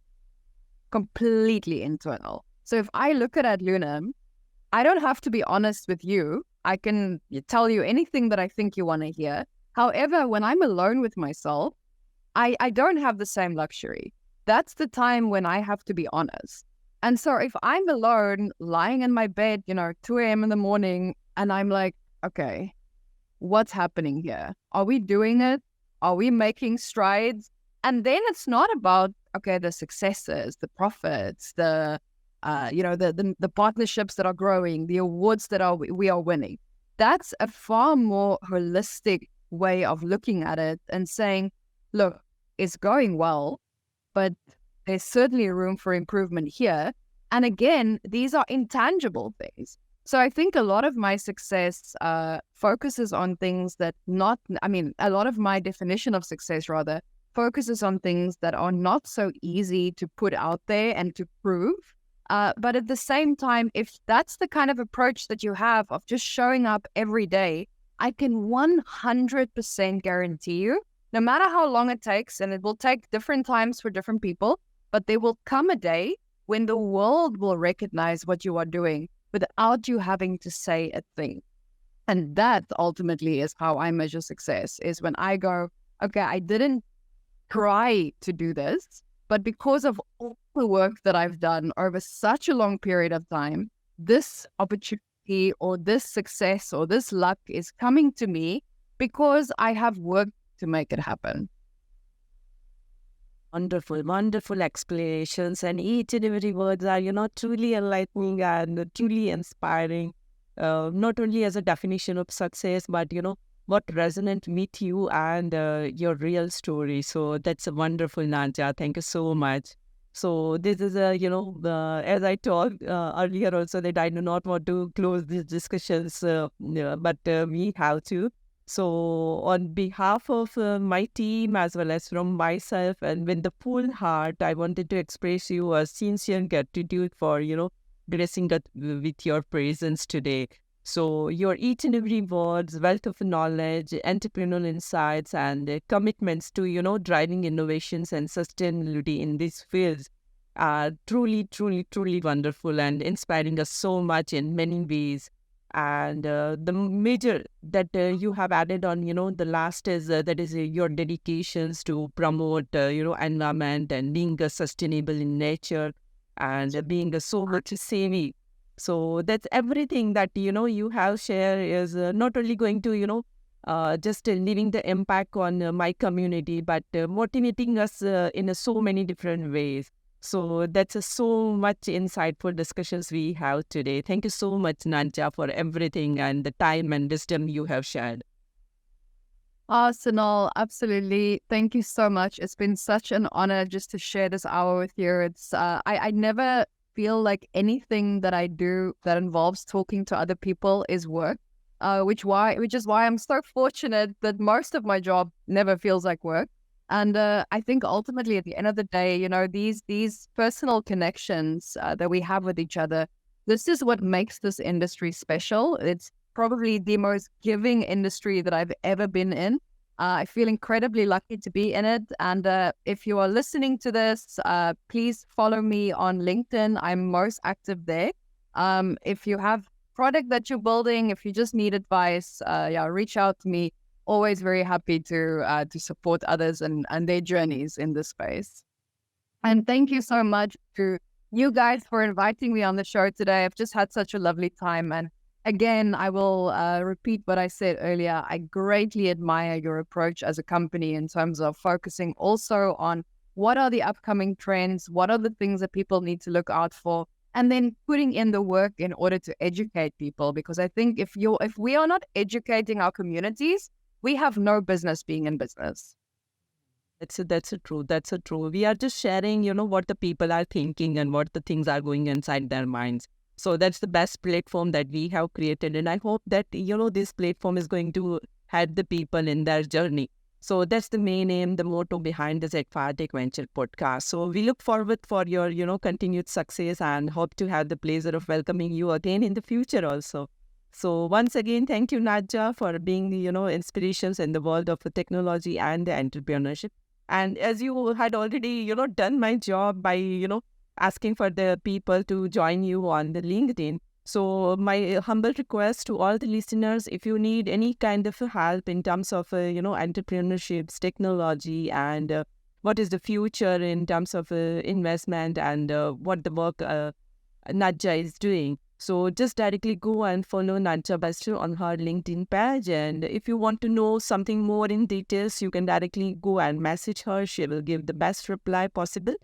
[SPEAKER 2] completely internal. So if I look at Adlunam, I don't have to be honest with you. I can tell you anything that I think you want to hear. However, when I'm alone with myself, I don't have the same luxury. That's the time when I have to be honest. And so if I'm alone, lying in my bed, 2 a.m. in the morning, and I'm like, okay, what's happening here? Are we doing it? Are we making strides? And then it's not about, okay, the successes, the profits, the partnerships that are growing, the awards that we are winning. That's a far more holistic way of looking at it and saying, look, it's going well, but there's certainly room for improvement here. And again, these are intangible things. So I think a lot of my success focuses on things that a lot of my definition of success rather focuses on things that are not so easy to put out there and to prove. But at the same time, if that's the kind of approach that you have of just showing up every day, I can 100% guarantee you, no matter how long it takes, and it will take different times for different people, but there will come a day when the world will recognize what you are doing without you having to say a thing. And that ultimately is how I measure success, is when I go, okay, I didn't try to do this, but because of all the work that I've done over such a long period of time, this opportunity or this success or this luck is coming to me because I have worked to make it happen.
[SPEAKER 1] Wonderful, wonderful explanations, and each and every words are, truly enlightening and truly inspiring. Not only as a definition of success, but what resonant with you and your real story. So that's a wonderful, Nadja. Thank you so much. So this is as I talked earlier also, that I do not want to close these discussions, but we have to. So on behalf of my team as well as from myself and with the full heart, I wanted to express you a sincere gratitude for, gracing us with your presence today. So your each and every words, wealth of knowledge, entrepreneurial insights and commitments to, driving innovations and sustainability in these fields are truly, truly, truly wonderful and inspiring us so much in many ways. And the major that you have added on, the last is that is your dedications to promote, environment and being sustainable in nature and being so much savvy. So that's everything that, you have shared is not only going to, just leaving the impact on my community, but motivating us in so many different ways. So that's so much insightful discussions we have today. Thank you so much, Nadja, for everything and the time and wisdom you have shared.
[SPEAKER 2] Sonal, absolutely. Thank you so much. It's been such an honor just to share this hour with you. It's I never feel like anything that I do that involves talking to other people is work. Which is why I'm so fortunate that most of my job never feels like work. And I think ultimately at the end of the day, these personal connections that we have with each other, this is what makes this industry special. It's probably the most giving industry that I've ever been in. I feel incredibly lucky to be in it. And if you are listening to this, please follow me on LinkedIn. I'm most active there. If you have product that you're building, if you just need advice, reach out to me. Always very happy to support others and their journeys in this space. And thank you so much to you guys for inviting me on the show today. I've just had such a lovely time. And again, I will repeat what I said earlier. I greatly admire your approach as a company in terms of focusing also on what are the upcoming trends, what are the things that people need to look out for, and then putting in the work in order to educate people. Because I think if we are not educating our communities, we have no business being in business.
[SPEAKER 1] That's a true. We are just sharing, what the people are thinking and what the things are going inside their minds. So that's the best platform that we have created. And I hope that, this platform is going to help the people in their journey. So that's the main aim, the motto behind this Adlunam Venture podcast. So we look forward for your, continued success and hope to have the pleasure of welcoming you again in the future also. So once again, thank you, Nadja, for being, inspirations in the world of the technology and the entrepreneurship. And as you had already, done my job by, asking for the people to join you on the LinkedIn. So my humble request to all the listeners, if you need any kind of help in terms of, entrepreneurships, technology, and what is the future in terms of investment and what the work Nadja is doing. So just directly go and follow Nadja Bester on her LinkedIn page. And if you want to know something more in details, you can directly go and message her. She will give the best reply possible.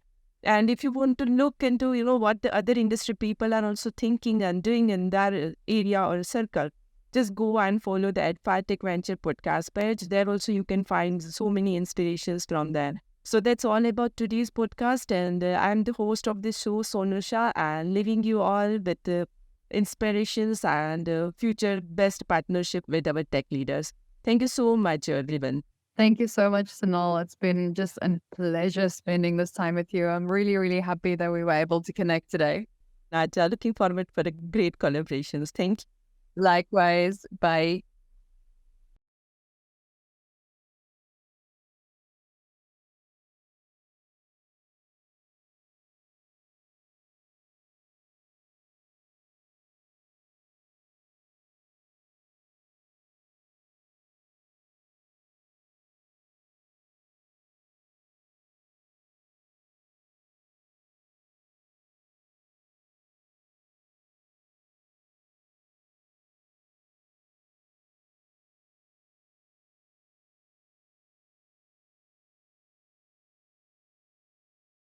[SPEAKER 1] And if you want to look into, what the other industry people are also thinking and doing in their area or circle, just go and follow the Adfa Tech Venture podcast page. There also you can find so many inspirations from there. So that's all about today's podcast. And I'm the host of this show, Sonal Shah, and leaving you all with inspirations and future best partnership with our tech leaders. Thank you so much, everyone.
[SPEAKER 2] Thank you so much, Sonal. It's been just a pleasure spending this time with you. I'm really, really happy that we were able to connect today.
[SPEAKER 1] Naja, looking forward for a great collaborations. Thank you.
[SPEAKER 2] Likewise. Bye.